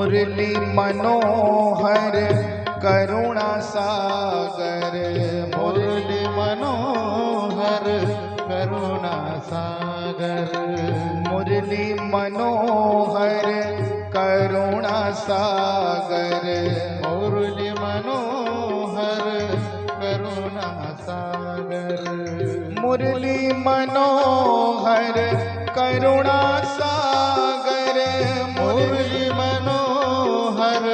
मुरली मनोहर करुणा सागर, मुरली मनोहर करुणा सागर, मुरली मनोहर करुणा सागर, मुरली मनोहर करुणा सागर, मुरली मनोहर करुणा सागर, मुरली मनोहर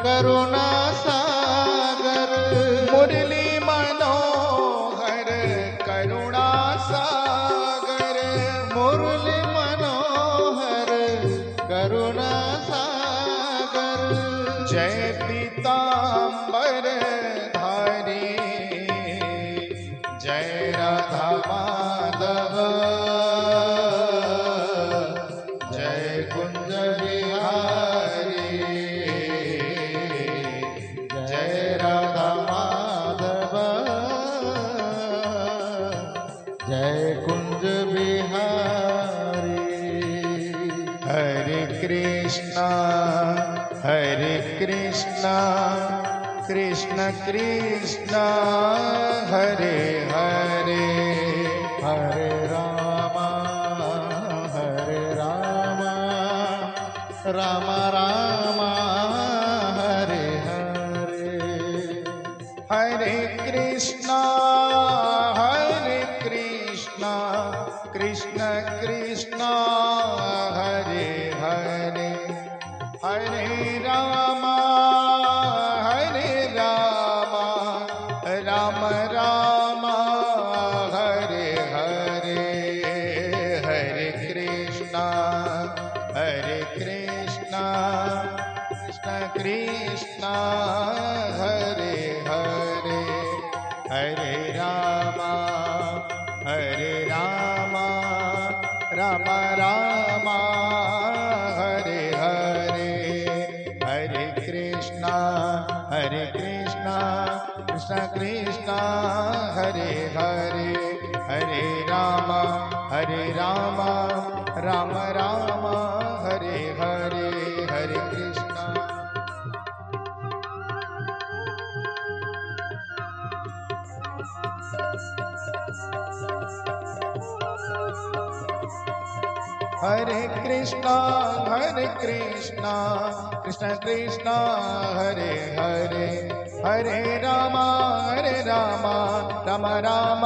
करुणा सागर, मुरली मनोहर करुणा सागर, मुरली मनोहर करुणा सागर, जय पीतांबर धारी, जय राधा माधव, जय कुंज बिहारी, जय राधा माधव, जय कुंज बिहारी। हरे कृष्णा कृष्ण कृष्ण हरे हरे, हरे रामा राम रामा हरे हरे, हरे कृष्णा कृष्ण कृष्ण हरे हरे, हरे राम राम राम हरे हरे, हरे कृष्णा कृष्ण कृष्ण हरे हरे, हरे राम राम राम हरे हरे, हरे कृष्णा कृष्ण कृष्ण हरे हरे, हरे राम राम राम हरे हरे, हरे कृष्णा। हरे कृष्णा कृष्ण कृष्ण हरे हरे, हरे राम राम राम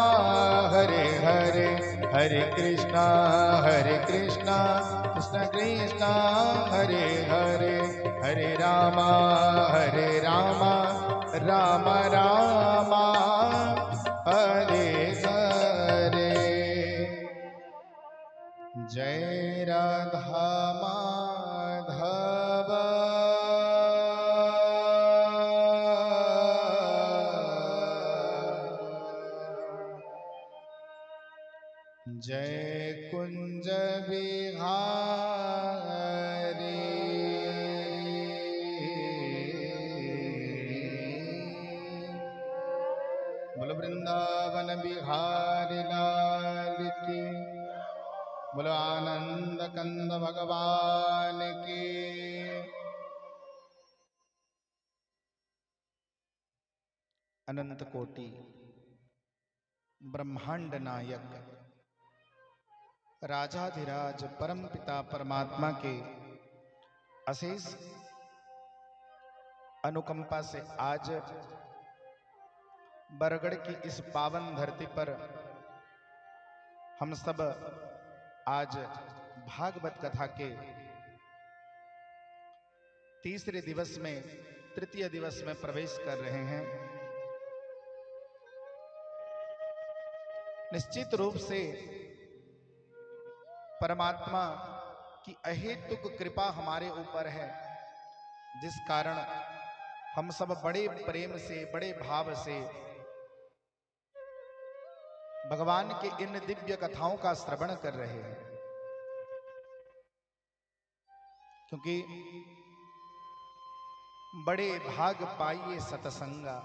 हरे हरे, हरे कृष्णा कृष्ण कृष्ण हरे हरे, हरे राम राम राम हरे हरे। जय राधा माधव, जय कुंज बिहारी, बोलो वृंदावन बिहारी लाल की, बोलो आनंद कंद भगवान की। अनंत कोटि ब्रह्मांड नायक राजाधिराज परम पिता परमात्मा के अशेष अनुकंपा से आज बरगढ़ की इस पावन धरती पर हम सब आज भागवत कथा के तीसरे दिवस में, तृतीय दिवस में प्रवेश कर रहे हैं। निश्चित रूप से परमात्मा की अहेतुक कृपा हमारे ऊपर है, जिस कारण हम सब बड़े प्रेम से, बड़े भाव से भगवान के इन दिव्य कथाओं का श्रवण कर रहे हैं। क्योंकि बड़े भाग पाइए सतसंगा,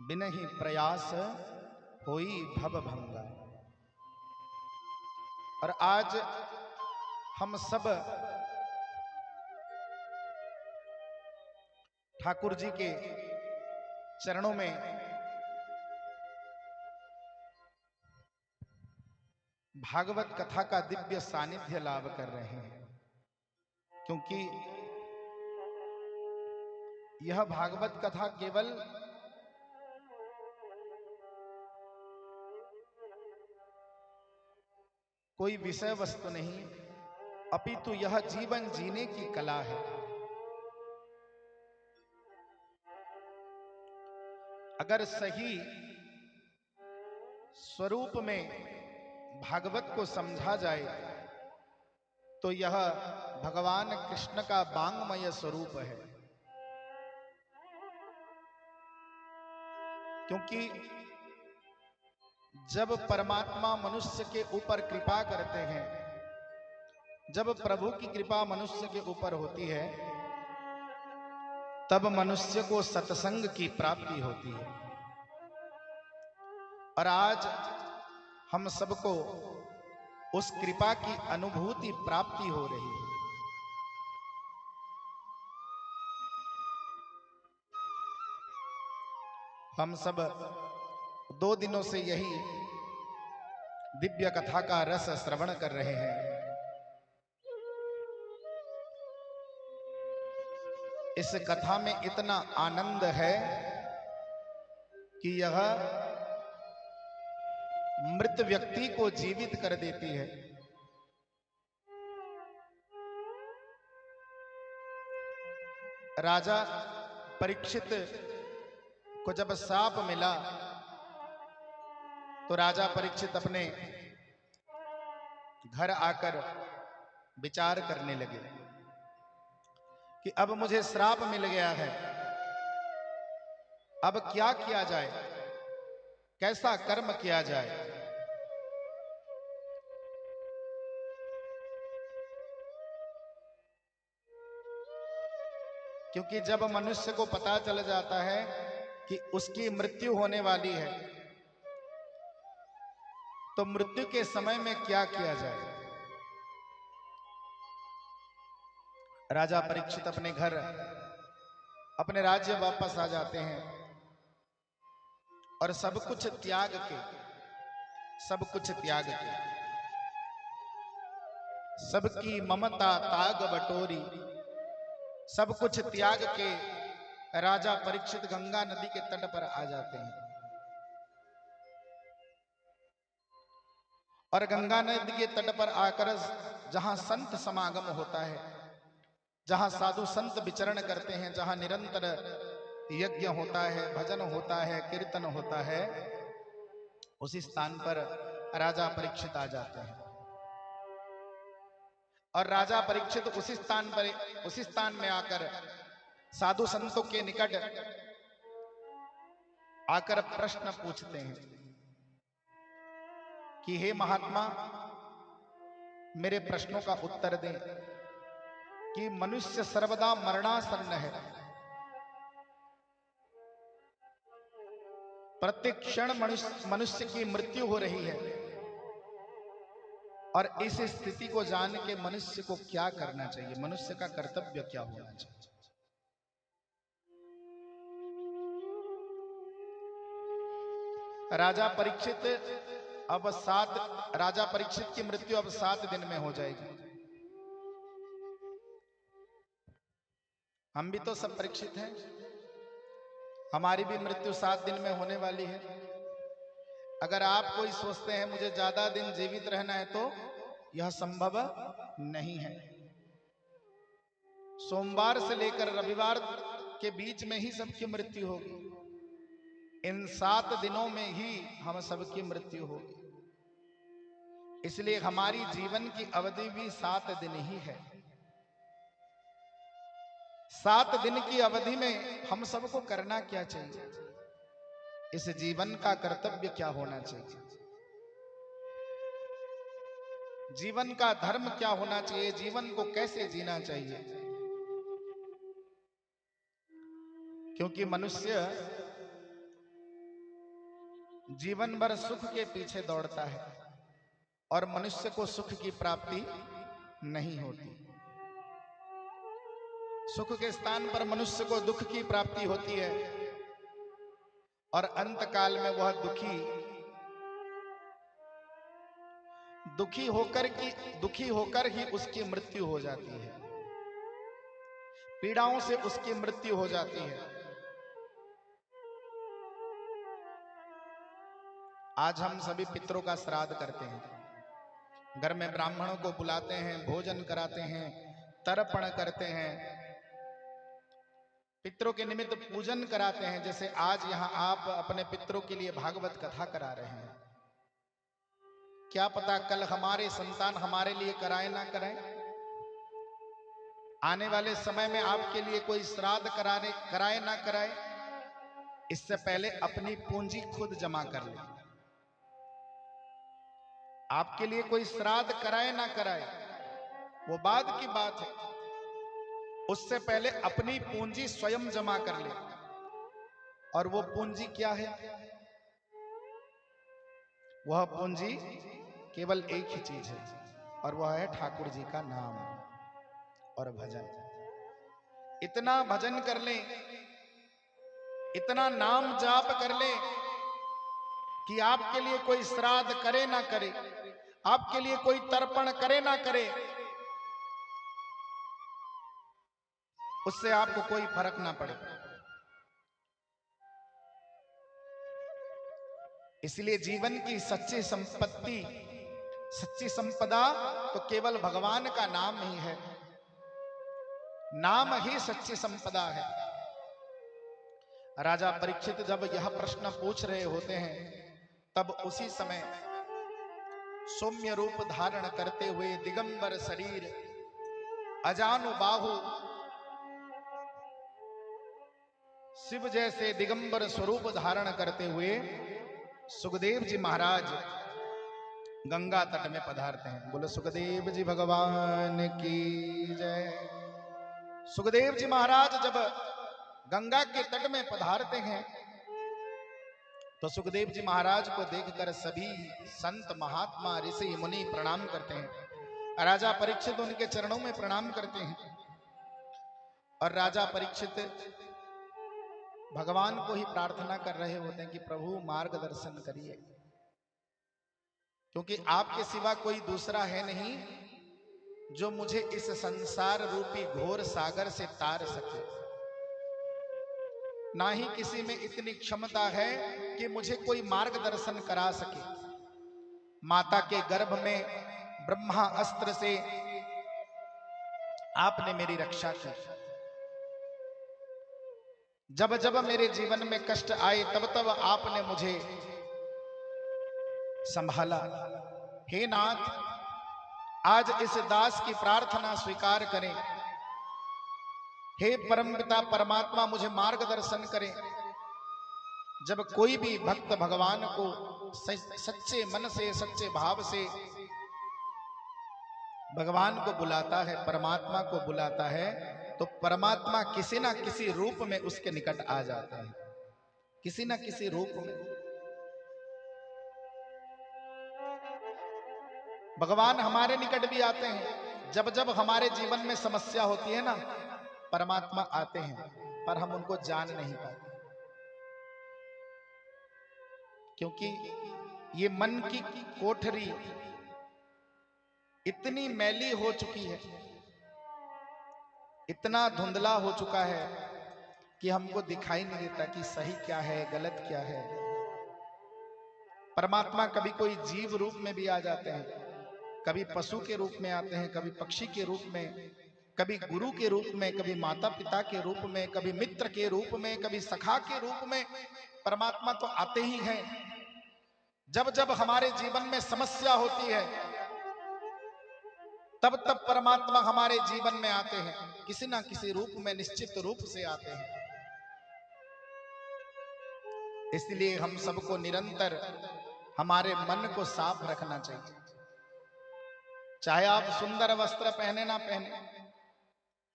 बिनहि प्रयास होई भव भंगा। और आज हम सब ठाकुर जी के चरणों में भागवत कथा का दिव्य सानिध्य लाभ कर रहे हैं, क्योंकि यह भागवत कथा केवल कोई विषय वस्तु नहीं, अपितु यह जीवन जीने की कला है। अगर सही स्वरूप में भागवत को समझा जाए तो यह भगवान कृष्ण का वांग्मय स्वरूप है। क्योंकि जब परमात्मा मनुष्य के ऊपर कृपा करते हैं, जब प्रभु की कृपा मनुष्य के ऊपर होती है, तब मनुष्य को सत्संग की प्राप्ति होती है। और आज हम सबको उस कृपा की अनुभूति प्राप्ति हो रही है। हम सब 2 दिनों से यही दिव्य कथा का रस श्रवण कर रहे हैं। इस कथा में इतना आनंद है कि यह मृत व्यक्ति को जीवित कर देती है। राजा परीक्षित को जब श्राप मिला तो राजा परीक्षित अपने घर आकर विचार करने लगे कि अब मुझे श्राप मिल गया है, अब क्या किया जाए, कैसा कर्म किया जाए। क्योंकि जब मनुष्य को पता चल जाता है कि उसकी मृत्यु होने वाली है, तो मृत्यु के समय में क्या किया जाए। राजा परीक्षित अपने घर, अपने राज्य वापस आ जाते हैं और सब कुछ त्याग के, सबकी ममता ताग बटोरी, सब कुछ त्याग के राजा परीक्षित गंगा नदी के तट पर आ जाते हैं। और गंगा नदी के तट पर आकर जहां संत समागम होता है, जहां साधु संत विचरण करते हैं, जहां निरंतर यज्ञ होता है, भजन होता है, कीर्तन होता है, उसी स्थान पर राजा परीक्षित आ जाते हैं। और राजा परीक्षित उसी स्थान में आकर साधु संतों के निकट आकर प्रश्न पूछते हैं कि हे महात्मा, मेरे प्रश्नों का उत्तर दें कि मनुष्य सर्वदा मरणासन्न है, प्रत्येक क्षण मनुष्य की मृत्यु हो रही है, और इस स्थिति को जान के मनुष्य को क्या करना चाहिए, मनुष्य का कर्तव्य क्या होना चाहिए। राजा परीक्षित की मृत्यु अब 7 दिन में हो जाएगी। हम भी तो सब परीक्षित हैं, हमारी भी मृत्यु 7 दिन में होने वाली है। अगर आप कोई सोचते हैं मुझे ज्यादा दिन जीवित रहना है, तो यह संभव नहीं है। सोमवार से लेकर रविवार के बीच में ही सबकी मृत्यु होगी। इन 7 दिनों में ही हम सबकी मृत्यु होगी। इसलिए हमारी जीवन की अवधि भी 7 दिन ही है। 7 दिन की अवधि में हम सबको करना क्या चाहिए, इस जीवन का कर्तव्य क्या होना चाहिए, जीवन का धर्म क्या होना चाहिए, जीवन को कैसे जीना चाहिए। क्योंकि मनुष्य जीवन भर सुख के पीछे दौड़ता है और मनुष्य को सुख की प्राप्ति नहीं होती। सुख के स्थान पर मनुष्य को दुख की प्राप्ति होती है और अंत काल में वह दुखी होकर ही उसकी मृत्यु हो जाती है, पीड़ाओं से उसकी मृत्यु हो जाती है। आज हम सभी पितरों का श्राद्ध करते हैं, घर में ब्राह्मणों को बुलाते हैं, भोजन कराते हैं, तर्पण करते हैं, पितरों के निमित्त पूजन कराते हैं। जैसे आज यहां आप अपने पितरों के लिए भागवत कथा करा रहे हैं, क्या पता कल हमारे संतान हमारे लिए कराए ना कराए, आने वाले समय में आपके लिए कोई श्राद्ध कराए ना कराए, इससे पहले अपनी पूंजी खुद जमा कर ले। आपके लिए कोई श्राद्ध कराए ना कराए वो बाद की बात है, उससे पहले अपनी पूंजी स्वयं जमा कर ले। और वो पूंजी क्या है? वह पूंजी केवल एक ही चीज है और वह है ठाकुर जी का नाम और भजन। इतना भजन कर ले, इतना नाम जाप कर ले कि आपके लिए कोई श्राद्ध करे ना करे, आपके लिए कोई तर्पण करे ना करे, उससे आपको कोई फर्क ना पड़े। इसलिए जीवन की सच्ची संपत्ति, सच्ची संपदा तो केवल भगवान का नाम ही है, नाम ही सच्ची संपदा है। राजा परीक्षित जब यह प्रश्न पूछ रहे होते हैं, तब उसी समय सौम्य रूप धारण करते हुए दिगंबर शरीर, अजानु बाहु, शिव जैसे दिगंबर स्वरूप धारण करते हुए सुखदेव जी महाराज गंगा तट में पधारते हैं। बोलो सुखदेव जी भगवान की जय। सुखदेव जी महाराज जब गंगा के तट में पधारते हैं तो सुखदेव जी महाराज को देखकर सभी संत महात्मा ऋषि मुनि प्रणाम करते हैं। राजा परीक्षित उनके चरणों में प्रणाम करते हैं और राजा परीक्षित भगवान को ही प्रार्थना कर रहे होते हैं कि प्रभु मार्गदर्शन करिए, क्योंकि आपके सिवा कोई दूसरा है नहीं जो मुझे इस संसार रूपी घोर सागर से तार सके। ना ही किसी में इतनी क्षमता है कि मुझे कोई मार्गदर्शन करा सके। माता के गर्भ में ब्रह्मा अस्त्र से आपने मेरी रक्षा की, जब जब मेरे जीवन में कष्ट आए तब तब आपने मुझे संभाला। हे नाथ, आज इस दास की प्रार्थना स्वीकार करें। हे परमपिता परमात्मा, मुझे मार्गदर्शन करें। जब कोई भी भक्त भगवान को सच्चे मन से, सच्चे भाव से भगवान को बुलाता है, परमात्मा को बुलाता है, तो परमात्मा किसी ना किसी रूप में उसके निकट आ जाता है, किसी ना किसी रूप में। भगवान हमारे निकट भी आते हैं। जब जब हमारे जीवन में समस्या होती है ना, परमात्मा आते हैं, पर हम उनको जान नहीं पाते, क्योंकि ये मन की कोठरी इतनी मैली हो चुकी है, इतना धुंधला हो चुका है कि हमको दिखाई नहीं देता कि सही क्या है, गलत क्या है। परमात्मा कभी कोई जीव रूप में भी आ जाते हैं, कभी पशु के रूप में आते हैं, कभी पक्षी के रूप में, कभी गुरु के रूप में, कभी माता पिता के रूप में, कभी मित्र के रूप में, कभी सखा के रूप में। परमात्मा तो आते ही हैं। जब जब हमारे जीवन में समस्या होती है तब तब परमात्मा हमारे जीवन में आते हैं, किसी ना किसी रूप में, निश्चित रूप से आते हैं। इसलिए हम सबको निरंतर हमारे मन को साफ रखना चाहिए। चाहे आप सुंदर वस्त्र पहने ना पहने,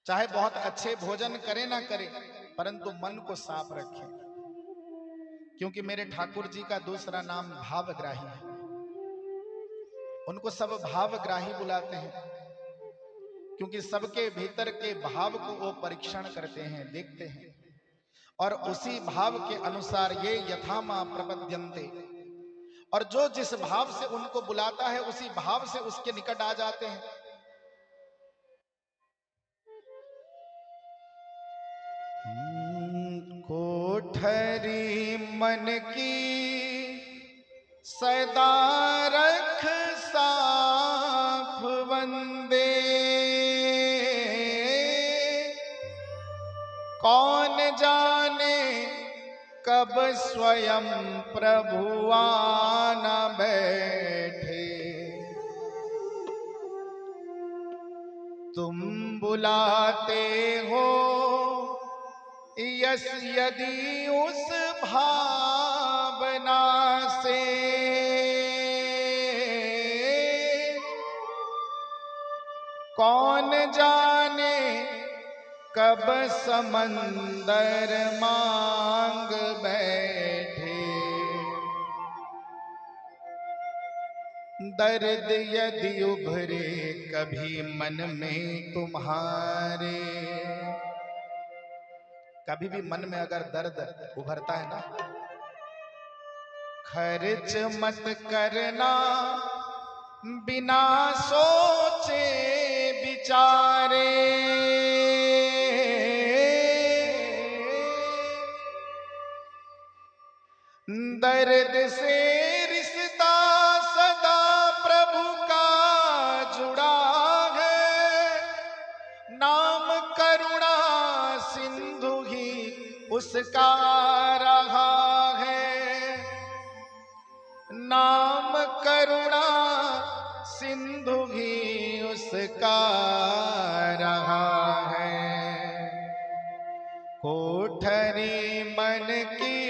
चाहे बहुत अच्छे भोजन करें ना करें, परंतु मन को साफ रखें, क्योंकि मेरे ठाकुर जी का दूसरा नाम भावग्राही है। उनको सब भावग्राही बुलाते हैं। क्योंकि सबके भीतर के भाव को वो परीक्षण करते हैं, देखते हैं, और उसी भाव के अनुसार ये यथामा प्रपद्यन्ते, और जो जिस भाव से उनको बुलाता है उसी भाव से उसके निकट आ जाते हैं। कोठरी मन की सदा रख साफ वंदे, कौन जाने कब स्वयं प्रभु आना बैठे। तुम बुलाते हो यस यदि उस भावना से, कौन जाने कब समंदर मांग बैठे। दर्द यदि उभरे कभी मन में तुम्हारे, कभी भी मन में अगर दर्द उभरता है ना, खर्च मत करना बिना सोचे विचारे। दर्द से रिश्ता सदा प्रभु का जुड़ा है, नाम करुणा सिंधु ही उसका रहा है। नाम करुणा सिंधु ही उसका रहा है। कोठरी मन की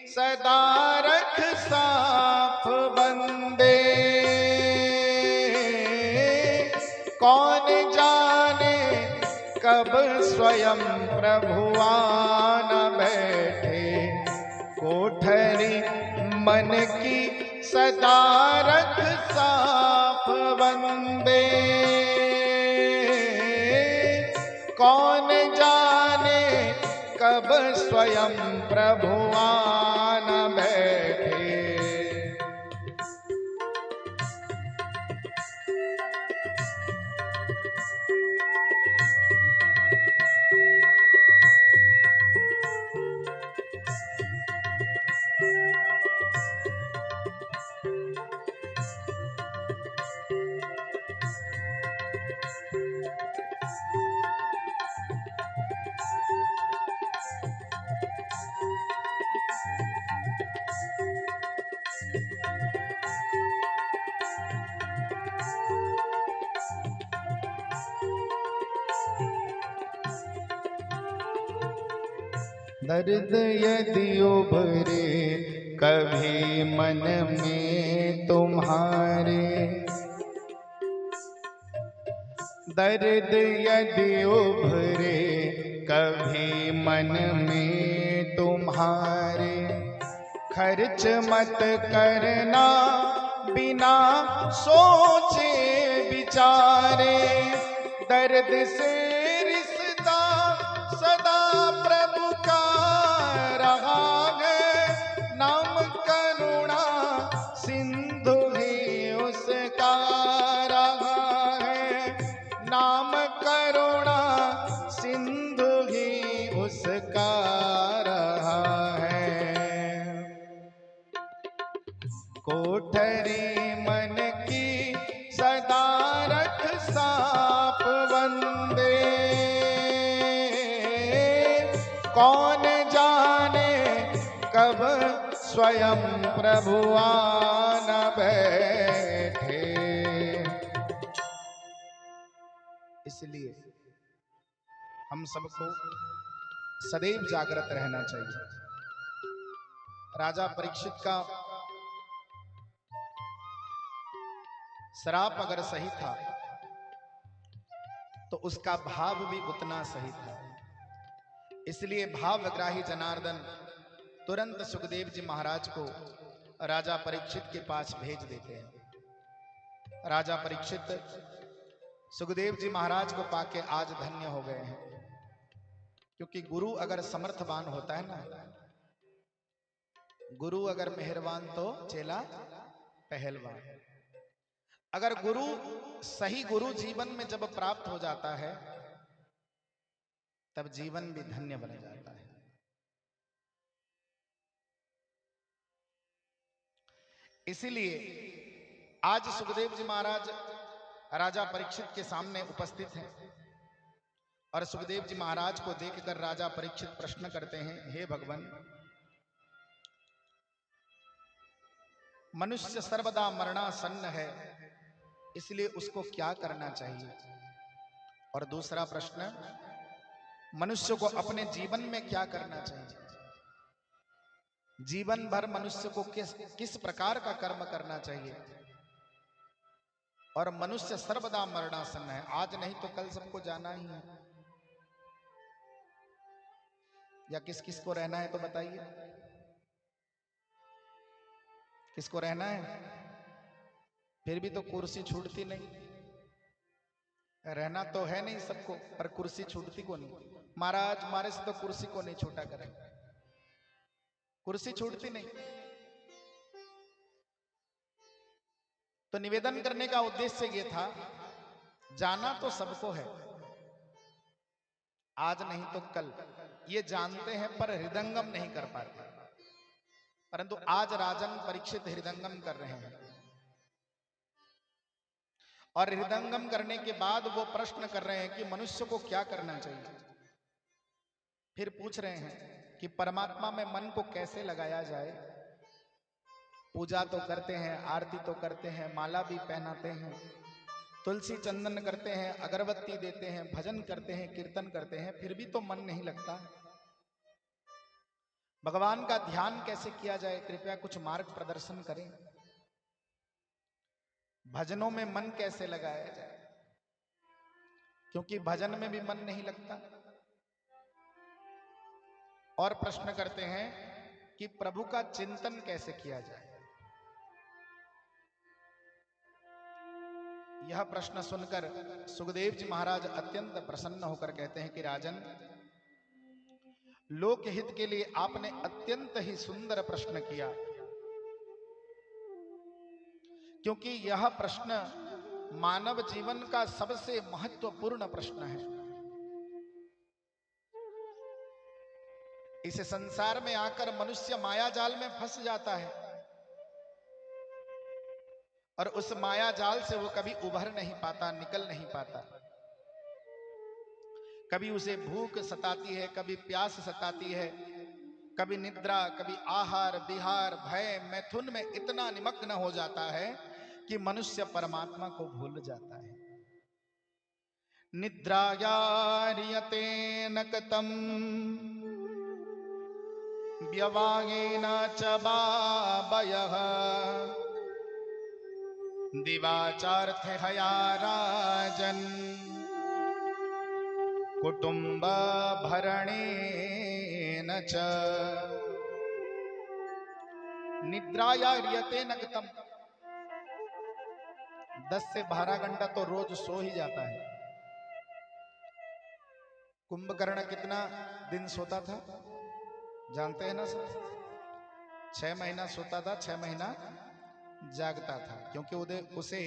सदा रख साफ बंदे, कौन जाने कब स्वयं प्रभु आना बैठे। कोठरी मन की सदा रख साफ बंदे, कौन जाने कब स्वयं प्रभु आना बैठे। दर्द यदि उभरे कभी मन में तुम्हारे, दर्द यदि उभरे कभी मन में तुम्हारे, खर्च मत करना बिना सोचे विचारे। दर्द से रिश्ता सदा प्रभु का रहा है, नाम करुणा सिंधु ही उसका रहा है। नाम करुणा सिंधु ही उसका रहा है। कोठरी मन की सदा रख साफ बंदे, कौन जाने कब स्वयं प्रभु आना बैठे। इसलिए हम सबको सदैव जागृत रहना चाहिए। राजा परीक्षित का श्राप अगर सही था तो उसका भाव भी उतना सही था। इसलिए भावग्राही जनार्दन तुरंत सुखदेव जी महाराज को राजा परीक्षित के पास भेज देते हैं। राजा परीक्षित सुखदेव जी महाराज को पाके आज धन्य हो गए हैं, क्योंकि गुरु अगर समर्थवान होता है ना, गुरु अगर मेहरबान तो चेला पहलवान। अगर गुरु सही गुरु जीवन में जब प्राप्त हो जाता है तब जीवन भी धन्य बन जाता है। इसीलिए आज सुखदेव जी महाराज राजा परीक्षित के सामने उपस्थित हैं और सुखदेव जी महाराज को देखकर राजा परीक्षित प्रश्न करते हैं, हे भगवान, मनुष्य सर्वदा मरणासन्न है, इसलिए उसको क्या करना चाहिए? और दूसरा प्रश्न, मनुष्य को अपने जीवन में क्या करना चाहिए? जीवन भर मनुष्य को किस प्रकार का कर्म करना चाहिए? और मनुष्य सर्वदा मरणासन्न है, आज नहीं तो कल सबको जाना ही है। या किस किस को रहना है तो बताइए, किसको रहना है? फिर भी तो कुर्सी छूटती नहीं। रहना तो है नहीं सबको, पर कुर्सी छूटती को नहीं। महाराज हमारे से तो कुर्सी को नहीं छूटा करें, कुर्सी छूटती नहीं। तो निवेदन करने का उद्देश्य ये था, जाना तो सबको है, आज नहीं तो कल, ये जानते हैं पर हृदंगम नहीं कर पाते। परंतु आज राजन परीक्षित हृदंगम कर रहे हैं और हृदंगम करने के बाद वो प्रश्न कर रहे हैं कि मनुष्य को क्या करना चाहिए। फिर पूछ रहे हैं कि परमात्मा में मन को कैसे लगाया जाए। पूजा तो करते हैं, आरती तो करते हैं, माला भी पहनाते हैं, तुलसी चंदन करते हैं, अगरबत्ती देते हैं, भजन करते हैं, कीर्तन करते हैं, फिर भी तो मन नहीं लगता। भगवान का ध्यान कैसे किया जाए, कृपया कुछ मार्ग प्रदर्शन करें। भजनों में मन कैसे लगाया जाए, क्योंकि भजन में भी मन नहीं लगता। और प्रश्न करते हैं कि प्रभु का चिंतन कैसे किया जाए। यह प्रश्न सुनकर सुखदेव जी महाराज अत्यंत प्रसन्न होकर कहते हैं कि राजन, लोकहित के लिए आपने अत्यंत ही सुंदर प्रश्न किया, क्योंकि यह प्रश्न मानव जीवन का सबसे महत्वपूर्ण प्रश्न है। इस संसार में आकर मनुष्य माया जाल में फंस जाता है और उस माया जाल से वो कभी उभर नहीं पाता, निकल नहीं पाता। कभी उसे भूख सताती है, कभी प्यास सताती है, कभी निद्रा, कभी आहार विहार भय मैथुन में इतना निमग्न हो जाता है कि मनुष्य परमात्मा को भूल जाता है। निद्रायार्यते नकतम व्यवागेन च बाबयः दिवाचार्थ हया राजन कुटुंब भरणेन च। निद्रायार्यते नकतम, 10 से 12 घंटा तो रोज सो ही जाता है। कुंभकर्ण कितना दिन सोता था जानते हैं ना सर? 6 महीना सोता था, 6 महीना जागता था, क्योंकि उसे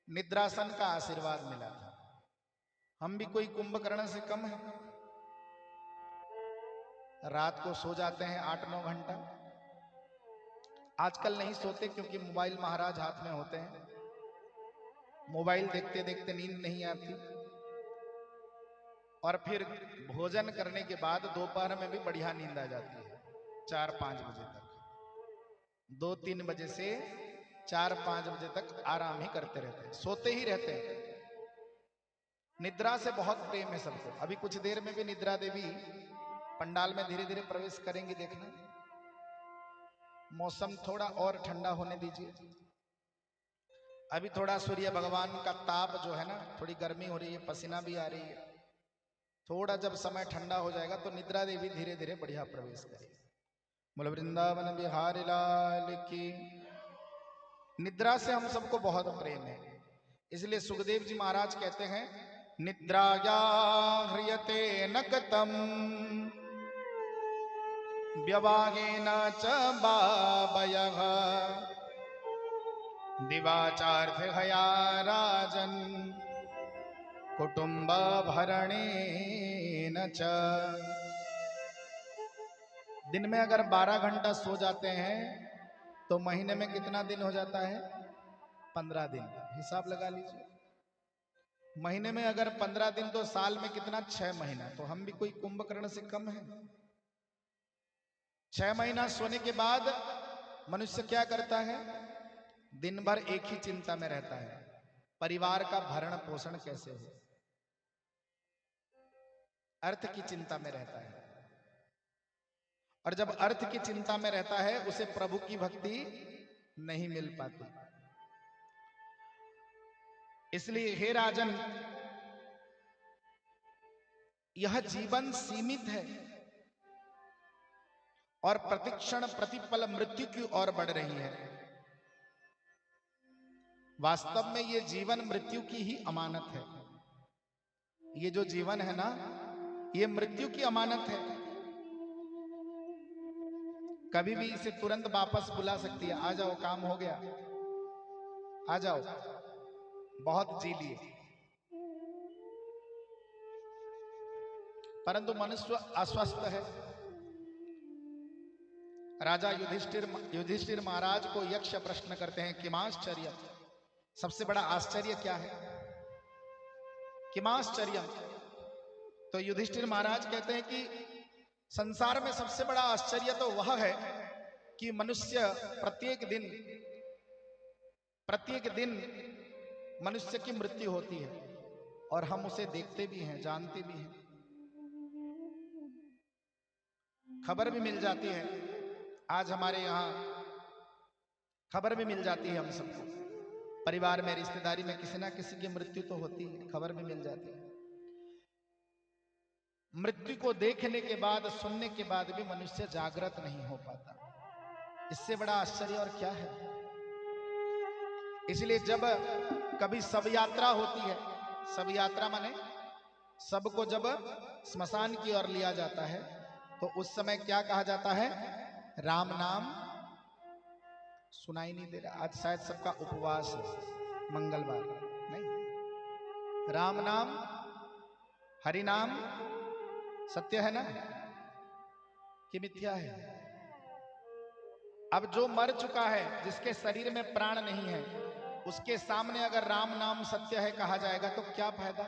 निद्रासन का आशीर्वाद मिला था। हम भी कोई कुंभकर्ण से कम है? रात को सो जाते हैं 8-9 घंटा। आजकल नहीं सोते क्योंकि मोबाइल महाराज हाथ में होते हैं, मोबाइल देखते देखते नींद नहीं आती। और फिर भोजन करने के बाद दोपहर में भी बढ़िया नींद आ जाती है 4-5 बजे तक। 2-3 बजे से 4-5 बजे तक आराम ही करते रहते हैं, सोते ही रहते हैं। निद्रा से बहुत प्रेम है सबको। अभी कुछ देर में भी निद्रा देवी पंडाल में धीरे धीरे प्रवेश करेंगी, देखना। मौसम थोड़ा और ठंडा होने दीजिए। अभी थोड़ा सूर्य भगवान का ताप जो है ना, थोड़ी गर्मी हो रही है, पसीना भी आ रही है। थोड़ा जब समय ठंडा हो जाएगा तो निद्रा देवी धीरे धीरे बढ़िया प्रवेश करेगी। बोल वृंदावन बिहारी लाल की। निद्रा से हम सबको बहुत प्रेम है, इसलिए सुखदेव जी महाराज कहते हैं, निद्राया ह्रियते न गतम व्यवागेन च बाबयः दिवाचार्थ हया राजन कुटुंब भरणेन च। दिन में अगर 12 घंटा सो जाते हैं तो महीने में कितना दिन हो जाता है? 15 दिन। हिसाब लगा लीजिए, महीने में अगर 15 दिन तो साल में कितना? 6 महीना। तो हम भी कोई कुंभकर्ण से कम है? 6 महीना सोने के बाद मनुष्य क्या करता है? दिन भर एक ही चिंता में रहता है, परिवार का भरण पोषण कैसे हो, अर्थ की चिंता में रहता है। और जब अर्थ की चिंता में रहता है उसे प्रभु की भक्ति नहीं मिल पाती। इसलिए हे राजन, यह जीवन सीमित है और प्रतिक्षण प्रतिपल मृत्यु की ओर बढ़ रही है। वास्तव में ये जीवन मृत्यु की ही अमानत है। ये जो जीवन है ना, ये मृत्यु की अमानत है। कभी भी इसे तुरंत वापस बुला सकती है, आ जाओ काम हो गया, आ जाओ, बहुत जी लिए। परंतु मनुष्य अस्वस्थ है। राजा युधिष्ठिर महाराज को यक्ष प्रश्न करते हैं, किमाश्चर्य, सबसे बड़ा आश्चर्य क्या है? किमाश्चर्य। तो युधिष्ठिर महाराज कहते हैं कि संसार में सबसे बड़ा आश्चर्य तो वह है कि मनुष्य प्रत्येक दिन मनुष्य की मृत्यु होती है और हम उसे देखते भी हैं, जानते भी हैं, खबर भी मिल जाती है। आज हमारे यहाँ खबर भी मिल जाती है, हम सबको परिवार में, रिश्तेदारी में किसी ना किसी की मृत्यु तो होती है, खबर भी मिल जाती है। मृत्यु को देखने के बाद, सुनने के बाद भी मनुष्य जागृत नहीं हो पाता। इससे बड़ा आश्चर्य और क्या है? इसलिए जब कभी शव यात्रा होती है, शव यात्रा माने सबको जब स्मशान की ओर लिया जाता है, तो उस समय क्या कहा जाता है? राम नाम सुनाई नहीं दे रहा। आज शायद सबका उपवास है, मंगलवार नहीं। राम नाम, हरि नाम सत्य है ना कि मिथ्या है? अब जो मर चुका है, जिसके शरीर में प्राण नहीं है, उसके सामने अगर राम नाम सत्य है कहा जाएगा तो क्या फायदा?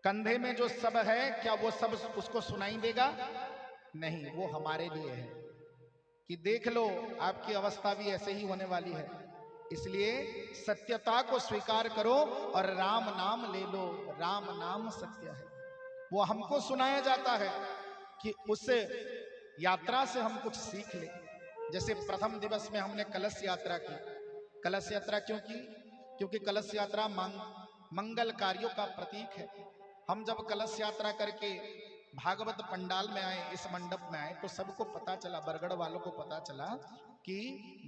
कंधे में जो सब है, क्या वो सब उसको सुनाई देगा? नहीं, वो हमारे लिए है कि देख लो आपकी अवस्था भी ऐसे ही होने वाली है। इसलिए सत्यता को स्वीकार करो और राम नाम ले लो। राम नाम सत्य है। वो हमको सुनाया जाता है कि उस यात्रा से हम कुछ सीख ले। जैसे प्रथम दिवस में हमने कलश यात्रा की। कलश यात्रा क्यों की? क्योंकि कलश यात्रा मंगल कार्यों का प्रतीक है। हम जब कलश यात्रा करके भागवत पंडाल में आए, इस मंडप में आए, तो सबको पता चला, बरगढ़ वालों को पता चला कि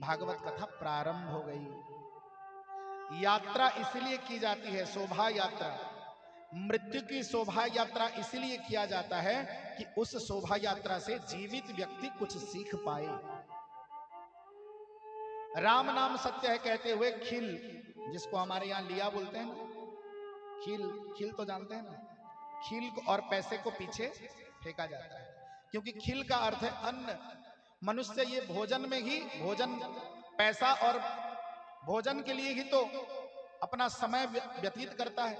भागवत कथा प्रारंभ हो गई। यात्रा इसलिए की जाती है, शोभा यात्रा, मृत्यु की शोभा यात्रा इसलिए किया जाता है कि उस शोभा यात्रा से जीवित व्यक्ति कुछ सीख पाए। राम नाम सत्य है कहते हुए खिल, जिसको हमारे यहां लिया बोलते हैं ना, खिल, खिल तो जानते हैं ना, खिल और पैसे को पीछे फेंका जाता है, क्योंकि खिल का अर्थ है अन्न। मनुष्य ये भोजन में ही, भोजन, पैसा और भोजन के लिए ही तो अपना समय व्यतीत करता है।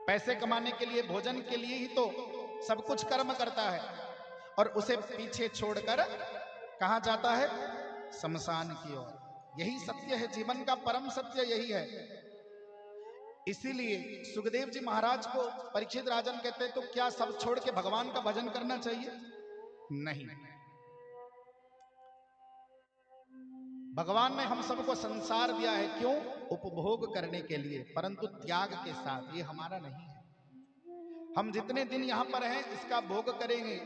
पैसे कमाने के लिए, भोजन के लिए ही तो सब कुछ कर्म करता है, और उसे पीछे छोड़कर कहां जाता है? शमशान की ओर। यही सत्य है, जीवन का परम सत्य यही है। इसीलिए सुखदेव जी महाराज को परीक्षित राजन कहते हैं, तो क्या सब छोड़ के भगवान का भजन करना चाहिए? नहीं, भगवान ने हम सबको संसार दिया है, क्यों? उपभोग करने के लिए, परंतु त्याग के साथ। ये हमारा नहीं है। हम जितने दिन यहां पर हैं इसका भोग करेंगे।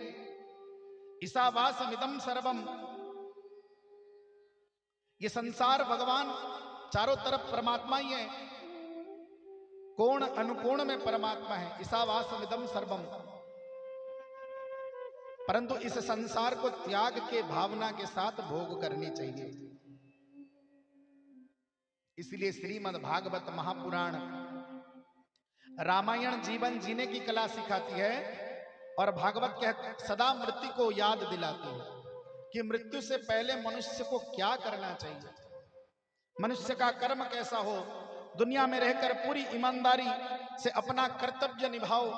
ईशावासमिदं सर्वम, ये संसार भगवान चारों तरफ परमात्मा ही है, कोण अनुकोण में परमात्मा है, ईशावास्यमिदं सर्वम। परंतु इस संसार को त्याग के भावना के साथ भोग करनी चाहिए। इसलिए श्रीमद् भागवत महापुराण रामायण जीवन जीने की कला सिखाती है और भागवत सदा मृत्यु को याद दिलाती है कि मृत्यु से पहले मनुष्य को क्या करना चाहिए, मनुष्य का कर्म कैसा हो, दुनिया में रहकर पूरी ईमानदारी से अपना कर्तव्य निभाओ,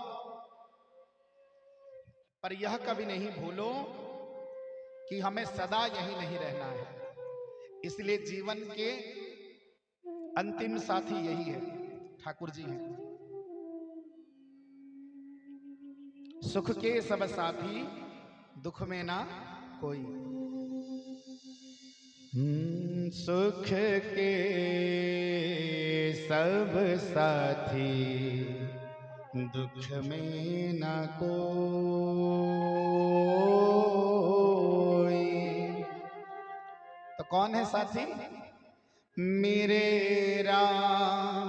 पर यह कभी नहीं भूलो कि हमें सदा यही नहीं रहना है। इसलिए जीवन के अंतिम साथी यही है, ठाकुर जी हैं। सुख के सब साथी, दुख में ना कोई। सुख के सब साथी, दुख में न कोई। तो कौन है साथी? मेरे राम,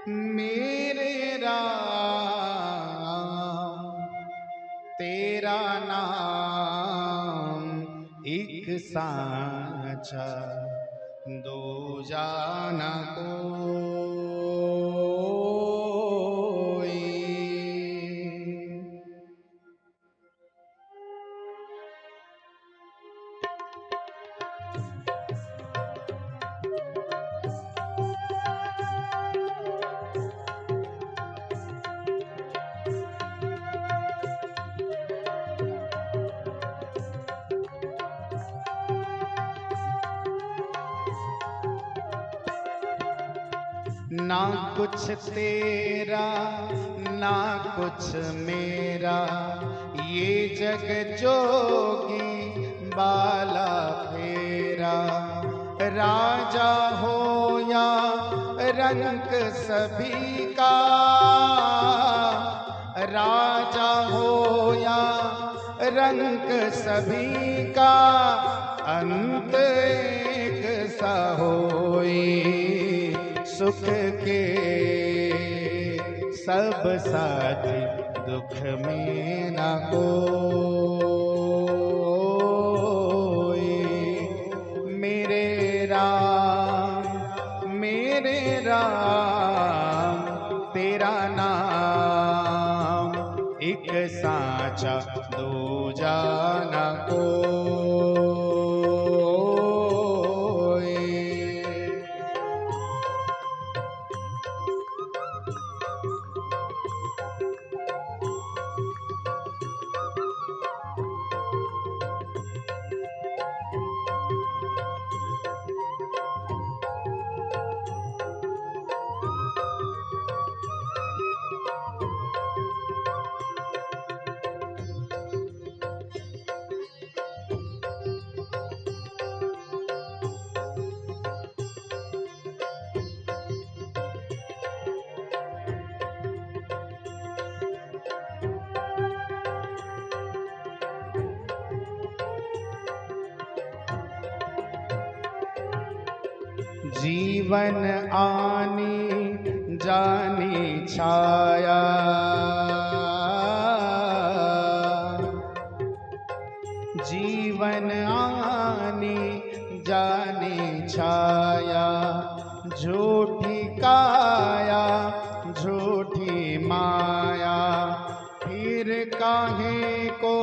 मेरे राम, तेरा नाम एक साँचा, दो जाना कोई। ना कुछ तेरा ना कुछ मेरा, ये जग जोगी बाला फेरा। राजा हो या रंक सभी का, राजा हो या रंक सभी का, अंत एक सा होई। सुख के सब साथी, दुख में न कोई। मेरे राम, मेरे राम, तेरा नाम एक साँचा, दो जाना कोई। जीवन आनी जानी छाया, जीवन आनी जानी छाया। झूठी काया झूठी माया, फिर काहे को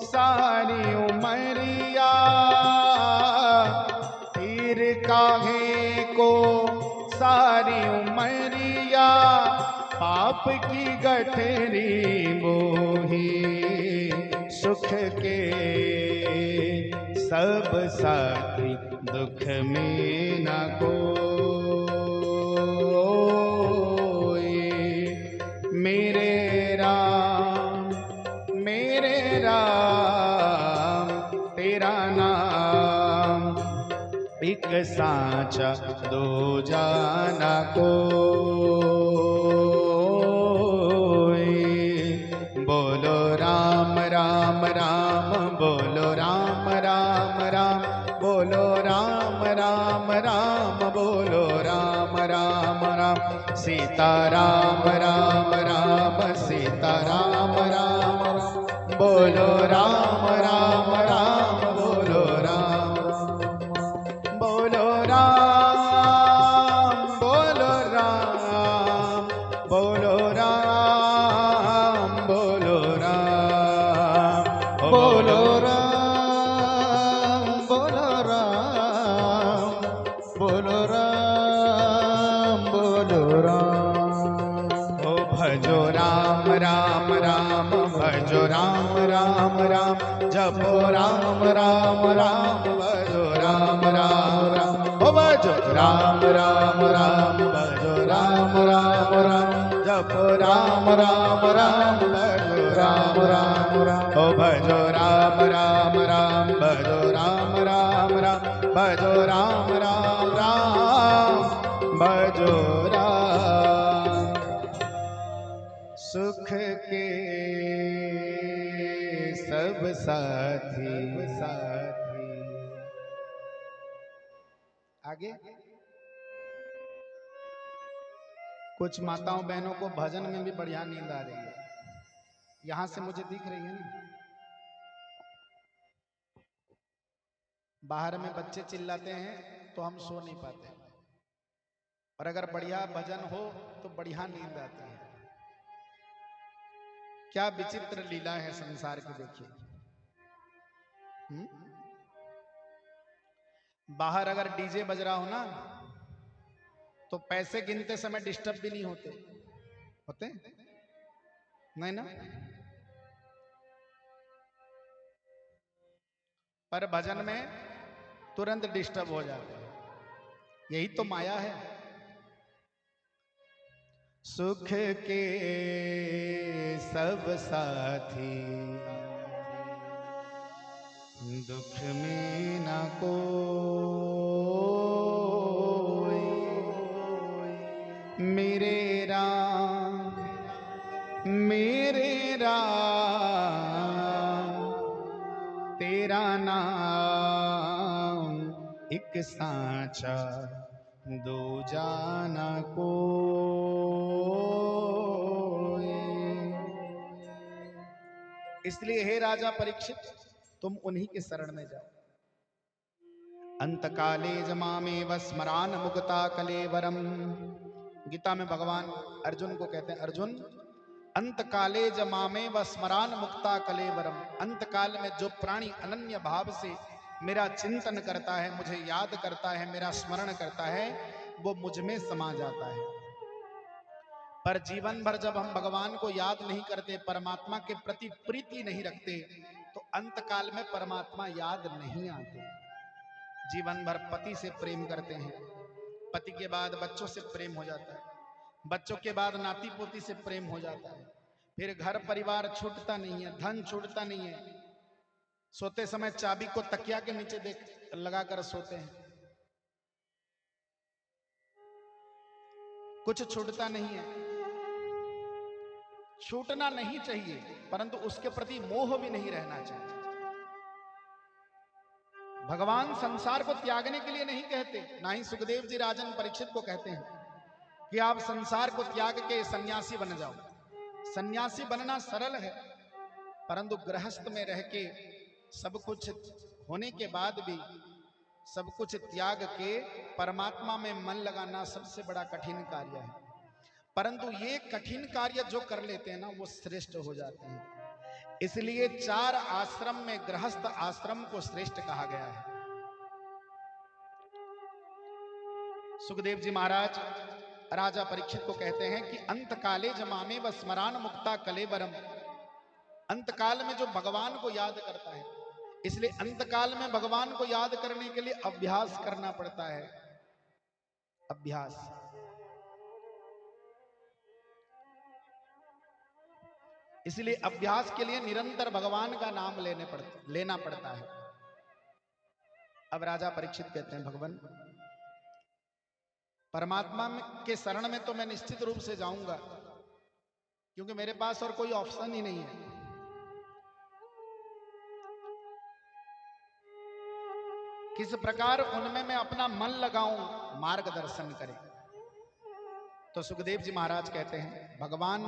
सारी उमरिया, फिर काहे को सारी उमरिया। पाप की गठरी मोही, सुख के सब साथी, दुख में न कोई। मेरे राम, मेरे राम, तेरा नाम एक साँचा, दो जाना कोई। बोलो राम राम राम, बोलो राम राम राम, बोलो राम राम राम बोलो राम राम राम सीता राम राम राम सीता राम राम राम बोलो राम राम राम बोलो राम बोलो राम बोलो राम बोलो राम बोलो राम बोलो राम बोलो राम बोलो राम बोलो राम ओ भजो राम राम राम भजो राम राम राम जपो राम राम राम भजो राम राम राम ओ भजो राम राम राम भजो राम राम राम जपो राम राम राम भजो राम राम राम ओ भजो राम राम राम भजो राम राम राम भजो राम राम राम भजो राम सुख के सब साथी आगे कुछ माताओं बहनों को भजन में भी बढ़िया नींद आ रही है, यहां से मुझे दिख रही है ना। बाहर में बच्चे चिल्लाते हैं तो हम सो नहीं पाते, और अगर बढ़िया भजन हो तो बढ़िया नींद आती है। क्या विचित्र लीला है संसार की, देखिए। बाहर अगर डीजे बज रहा हो ना तो पैसे गिनते समय डिस्टर्ब भी नहीं होते नहीं ना। पर भजन में तुरंत डिस्टर्ब हो जाते हैं, यही तो माया है। सुख के सब साथी दुख में न कोई मेरे राम तेरा नाम एक सांचा दो जाना कोई। इसलिए हे राजा परीक्षित, तुम उन्हीं के शरण में जाओ। अंतकाले जमामेव स्मरान मुक्ता कलेवरम। गीता में भगवान अर्जुन को कहते हैं, अर्जुन अंतकाले जमामेव स्मरान मुक्ता कलेवरम। अंतकाल में जो प्राणी अनन्य भाव से मेरा चिंतन करता है, मुझे याद करता है, मेरा स्मरण करता है, वो मुझ में समा जाता है। पर जीवन भर जब हम भगवान को याद नहीं करते, परमात्मा के प्रति प्रीति नहीं रखते, तो अंतकाल में परमात्मा याद नहीं आते। जीवन भर पति से प्रेम करते हैं, पति के बाद बच्चों से प्रेम हो जाता है, बच्चों के बाद नाती पोती से प्रेम हो जाता है, फिर घर परिवार छूटता नहीं है, धन छूटता नहीं है। सोते समय चाबी को तकिया के नीचे देख लगाकर सोते हैं, कुछ छूटता नहीं है। छूटना नहीं चाहिए, परंतु उसके प्रति मोह भी नहीं रहना चाहिए। भगवान संसार को त्यागने के लिए नहीं कहते, ना ही सुखदेव जी राजन परीक्षित को कहते हैं कि आप संसार को त्याग के सन्यासी बन जाओ। सन्यासी बनना सरल है, परंतु गृहस्थ में रह के सब कुछ होने के बाद भी सब कुछ त्याग के परमात्मा में मन लगाना सबसे बड़ा कठिन कार्य है। परंतु ये कठिन कार्य जो कर लेते हैं ना, वो श्रेष्ठ हो जाते हैं। इसलिए 4 आश्रम में गृहस्थ आश्रम को श्रेष्ठ कहा गया है। सुखदेव जी महाराज राजा परीक्षित को कहते हैं कि अंतकाले जमामे व स्मरान मुक्ता कलेवरम। अंतकाल में जो भगवान को याद करता है, इसलिए अंतकाल में भगवान को याद करने के लिए अभ्यास करना पड़ता है। अभ्यास, इसलिए अभ्यास के लिए निरंतर भगवान का नाम लेना पड़ता है। अब राजा परीक्षित कहते हैं, भगवान परमात्मा के शरण में तो मैं निश्चित रूप से जाऊंगा, क्योंकि मेरे पास और कोई ऑप्शन ही नहीं है। किस प्रकार उनमें मैं अपना मन लगाऊं, मार्गदर्शन करें। तो सुखदेव जी महाराज कहते हैं भगवान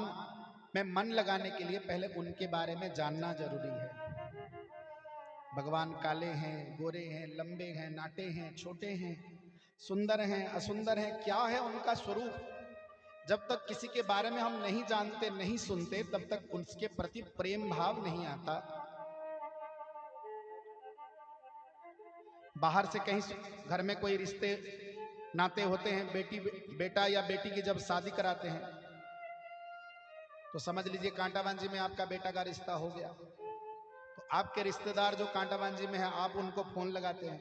में मन लगाने के लिए पहले उनके बारे में जानना जरूरी है। भगवान काले हैं, गोरे हैं, लंबे हैं, नाटे हैं, छोटे हैं, सुंदर हैं, असुंदर हैं, क्या है उनका स्वरूप। जब तक किसी के बारे में हम नहीं जानते, नहीं सुनते, तब तक उसके प्रति प्रेम भाव नहीं आता। बाहर से कहीं घर में कोई रिश्ते नाते होते हैं, बेटा या बेटी की जब शादी कराते हैं तो समझ लीजिए कांटाबांजी में आपका बेटा का रिश्ता हो गया। तो आपके रिश्तेदार जो कांटाबांजी में है, आप उनको फोन लगाते हैं,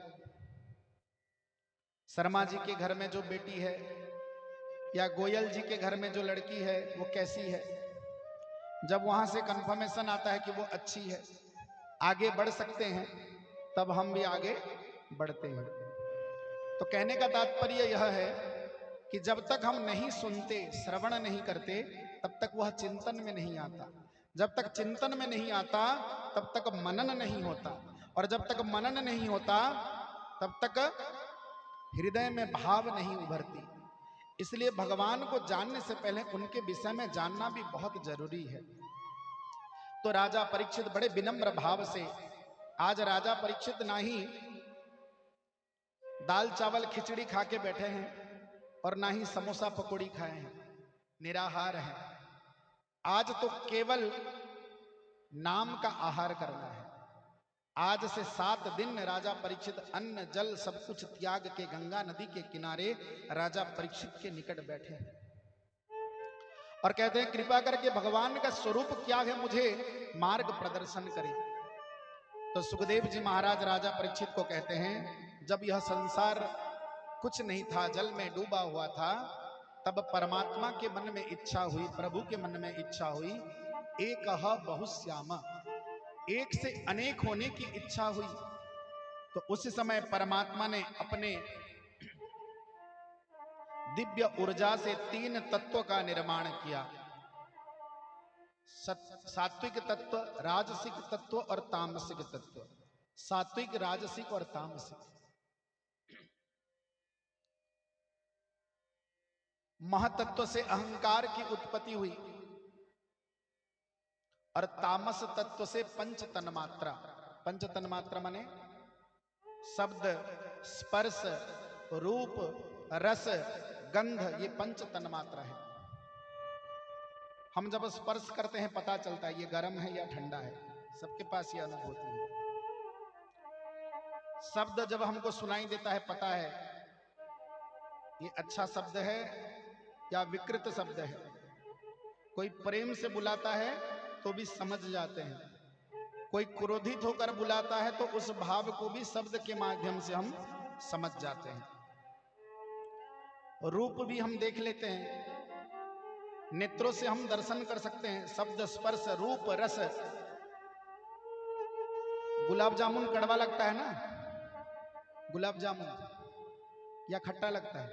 शर्मा जी के घर में जो बेटी है या गोयल जी के घर में जो लड़की है वो कैसी है। जब वहां से कंफर्मेशन आता है कि वो अच्छी है, आगे बढ़ सकते हैं, तब हम भी आगे बढ़ते हैं। तो कहने का तात्पर्य यह है कि जब तक हम नहीं सुनते, श्रवण नहीं करते, तब तक वह चिंतन में नहीं आता। जब तक चिंतन में नहीं आता तब तक मनन नहीं होता, और जब तक मनन नहीं होता तब तक हृदय में भाव नहीं उभरती। इसलिए भगवान को जानने से पहले उनके विषय में जानना भी बहुत जरूरी है। तो राजा परीक्षित बड़े विनम्र भाव से, आज राजा परीक्षित ना ही दाल चावल खिचड़ी खा के बैठे हैं और ना ही समोसा पकौड़ी खाए हैं, निराहार हैं। आज तो केवल नाम का आहार करना है। आज से 7 दिन राजा परीक्षित अन्न जल सब कुछ त्याग के गंगा नदी के किनारे राजा परीक्षित के निकट बैठे हैं और कहते हैं कृपा करके भगवान का स्वरूप क्या है, मुझे मार्ग प्रदर्शन करें। तो सुखदेव जी महाराज राजा परीक्षित को कहते हैं जब यह संसार कुछ नहीं था, जल में डूबा हुआ था, तब परमात्मा के मन में इच्छा हुई, प्रभु के मन में इच्छा हुई, एक बहुश्यामा, एक से अनेक होने की इच्छा हुई। तो उस समय परमात्मा ने अपने दिव्य ऊर्जा से 3 तत्व का निर्माण किया, सात्विक तत्व, राजसिक तत्व और तामसिक तत्व। सात्विक, राजसिक और तामसिक। महतत्व से अहंकार की उत्पत्ति हुई और तामस तत्व से पंच तन्मात्रा। पंच तन्मात्रा माने शब्द, स्पर्श, रूप, रस, गंध, ये पंच तन्मात्रा है। हम जब स्पर्श करते हैं पता चलता है ये गर्म है या ठंडा है, सबके पास ये अनुभूति है। शब्द जब हमको सुनाई देता है पता है ये अच्छा शब्द है या विकृत शब्द है। कोई प्रेम से बुलाता है तो भी समझ जाते हैं, कोई क्रोधित होकर बुलाता है तो उस भाव को भी शब्द के माध्यम से हम समझ जाते हैं। रूप भी हम देख लेते हैं, नेत्रों से हम दर्शन कर सकते हैं। शब्द, स्पर्श, रूप, रस। गुलाब जामुन कड़वा लगता है ना, गुलाब जामुन, या खट्टा लगता है,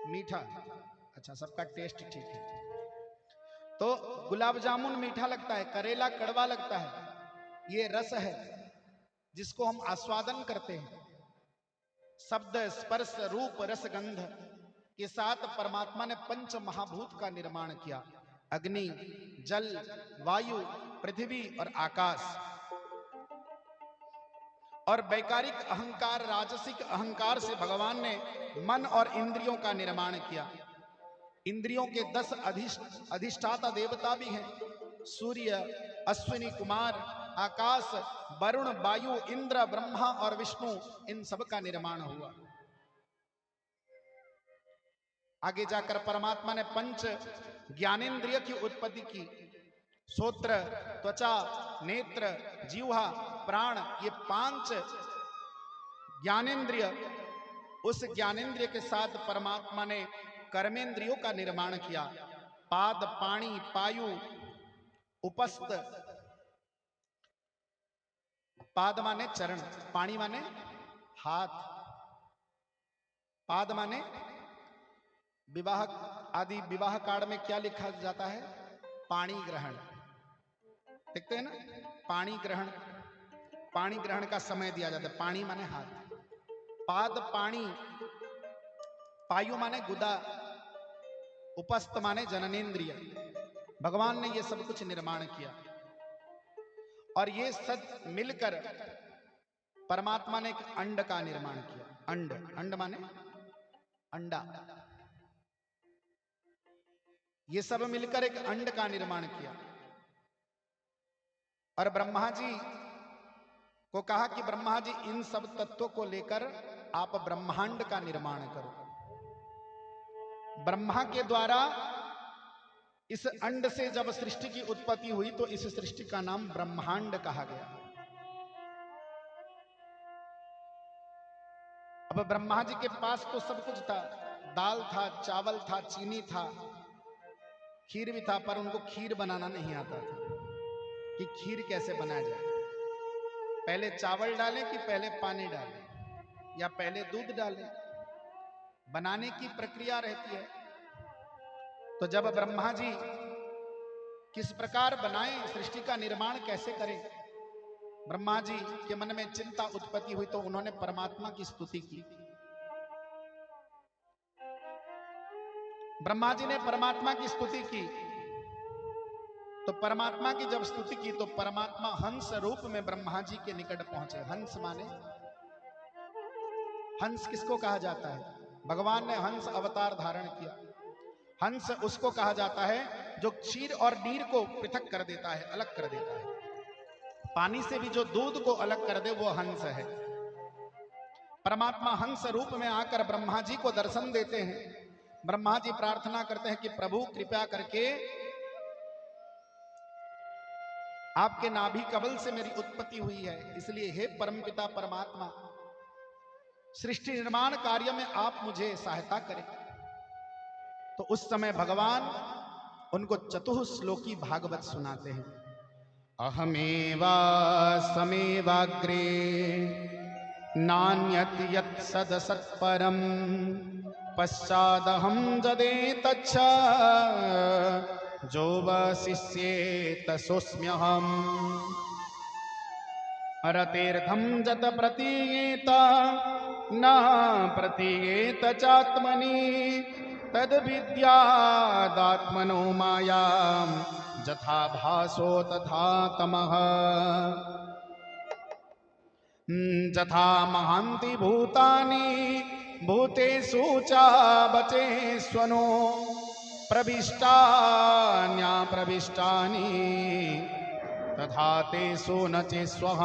मीठा? अच्छा, सबका टेस्ट ठीक है। तो गुलाब जामुन मीठा लगता है, करेला कड़वा लगता है, ये रस है जिसको हम आस्वादन करते हैं। शब्द, स्पर्श, रूप, रस, गंध के साथ परमात्मा ने पंच महाभूत का निर्माण किया, अग्नि, जल, वायु, पृथ्वी और आकाश। और वैकारिक अहंकार, राजसिक अहंकार से भगवान ने मन और इंद्रियों का निर्माण किया। इंद्रियों के 10 अधिष्ठाता देवता भी हैं, सूर्य, अश्विनी कुमार, आकाश, वरुण, वायु, इंद्र, ब्रह्मा और विष्णु, इन सब का निर्माण हुआ। आगे जाकर परमात्मा ने पंच ज्ञानेंद्रिय की उत्पत्ति की। श्रोत्र, त्वचा, नेत्र, जीवा, प्राण, ये 5 ज्ञानेंद्रिय। उस ज्ञानेंद्रिय के साथ परमात्मा ने कर्मेंद्रियों का निर्माण किया। पाद, पाणी, पायु, उपस्थ। पाद माने चरण, पाणी माने हाथ, पाद माने विवाह आदि विवाह कार्ड में क्या लिखा जाता है? पाणी ग्रहण। देखते हैं ना, पाणी ग्रहण, पाणी ग्रहण का समय दिया जाता है। पाणी माने हाथ। पाद पाणी, पायु माने गुदा, उपस्थ माने जननेन्द्रिय। भगवान ने ये सब कुछ निर्माण किया और ये सब मिलकर परमात्मा ने एक अंड का निर्माण किया। अंड, अंड माने अंडा। ये सब मिलकर एक अंड का निर्माण किया और ब्रह्मा जी को कहा कि ब्रह्मा जी इन सब तत्वों को लेकर आप ब्रह्मांड का निर्माण करो। ब्रह्मा के द्वारा इस अंड से जब सृष्टि की उत्पत्ति हुई तो इस सृष्टि का नाम ब्रह्मांड कहा गया। अब ब्रह्मा जी के पास तो सब कुछ था, दाल था, चावल था, चीनी था, खीर भी था, पर उनको खीर बनाना नहीं आता था कि खीर कैसे बनाया जाए। पहले चावल डालें कि पहले पानी डालें या पहले दूध डालें, बनाने की प्रक्रिया रहती है। तो जब ब्रह्मा जी किस प्रकार बनाएं, सृष्टि का निर्माण कैसे करें, ब्रह्मा जी के मन में चिंता उत्पत्ति हुई तो उन्होंने परमात्मा की स्तुति की। ब्रह्मा जी ने परमात्मा की स्तुति की तो परमात्मा की जब स्तुति की तो परमात्मा हंस रूप में ब्रह्मा जी के निकट पहुंचे। हंस माने, हंस किसको कहा जाता है? भगवान ने हंस अवतार धारण किया। हंस उसको कहा जाता है जो क्षीर और नीर को पृथक कर देता है, अलग कर देता है। पानी से भी जो दूध को अलग कर दे वो हंस है। परमात्मा हंस रूप में आकर ब्रह्मा जी को दर्शन देते हैं। ब्रह्मा जी प्रार्थना करते हैं कि प्रभु कृपया करके आपके नाभि कमल से मेरी उत्पत्ति हुई है, इसलिए हे परमपिता परमात्मा सृष्टि निर्माण कार्य में आप मुझे सहायता करें। तो उस समय भगवान उनको चतुश्लोकी भागवत सुनाते हैं। अहमेवा समेवाग्रे नान्यत यत् सदसत्परम पश्चादहं जदेतच्छ जो वशिष्येत सोऽस्म्यहम् रतेर्थं जत प्रतीयेत न प्रतीयेत चात्मनि तद विद्यादात्मनो मायां जथा भासो तथा तमः जथा महान्ति भूतानि भूतेषु च बचेष्वनो प्रविष्टान्याप्रविष्टानि तथा तेषु न चेष्वः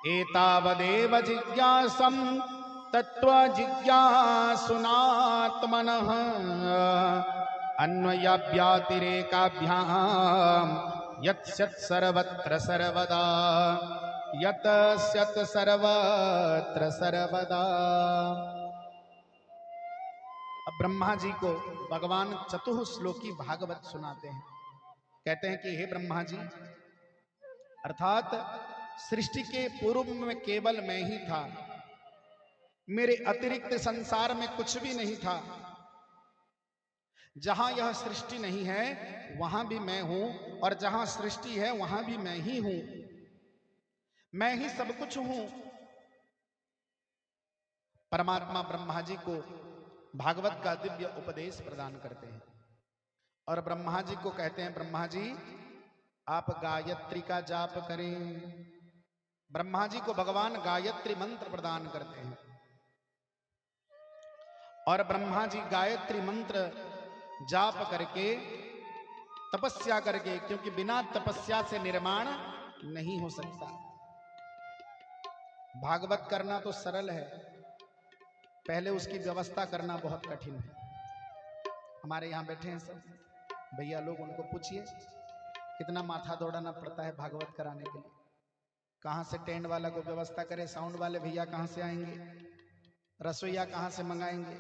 एतावदेव जिज्ञासं तत्त्वजिज्ञासुनात्मनः अन्वयाभ्यातिरेकाभ्यां यत् सत् सर्वत्र सर्वदा यत् सत् सर्वत्र सर्वदा। अब ब्रह्मा जी को भगवान चतुश्लोकी भागवत सुनाते हैं। कहते हैं कि हे ब्रह्मा जी, अर्थात सृष्टि के पूर्व में केवल मैं ही था, मेरे अतिरिक्त संसार में कुछ भी नहीं था। जहां यह सृष्टि नहीं है वहां भी मैं हूं और जहां सृष्टि है वहां भी मैं ही हूं। मैं ही सब कुछ हूं। परमात्मा ब्रह्मा जी को भागवत का दिव्य उपदेश प्रदान करते हैं और ब्रह्मा जी को कहते हैं, ब्रह्मा जी आप गायत्री का जाप करें। ब्रह्मा जी को भगवान गायत्री मंत्र प्रदान करते हैं और ब्रह्मा जी गायत्री मंत्र जाप करके तपस्या करके, क्योंकि बिना तपस्या से निर्माण नहीं हो सकता। भागवत करना तो सरल है, पहले उसकी व्यवस्था करना बहुत कठिन है। हमारे यहाँ बैठे हैं सब भैया लोग, उनको पूछिए कितना माथा दौड़ाना पड़ता है भागवत कराने के लिए। कहाँ से टेंट वाला को व्यवस्था करे, साउंड वाले भैया कहाँ से आएंगे, रसोईया कहाँ से मंगाएंगे,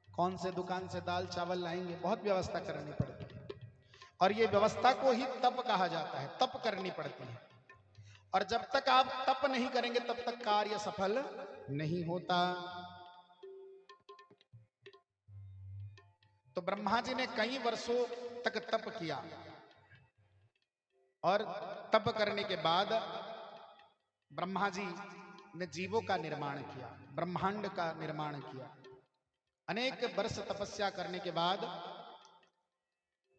कौन से दुकान से दाल चावल लाएंगे, बहुत व्यवस्था करनी पड़ती है। और ये व्यवस्था को ही तप कहा जाता है, तप करनी पड़ती है। और जब तक आप तप नहीं करेंगे तब तक कार्य सफल नहीं होता। तो ब्रह्मा जी ने कई वर्षों तक तप किया और तप करने के बाद ब्रह्मा जी ने जीवों का निर्माण किया, ब्रह्मांड का निर्माण किया। अनेक वर्ष तपस्या करने के बाद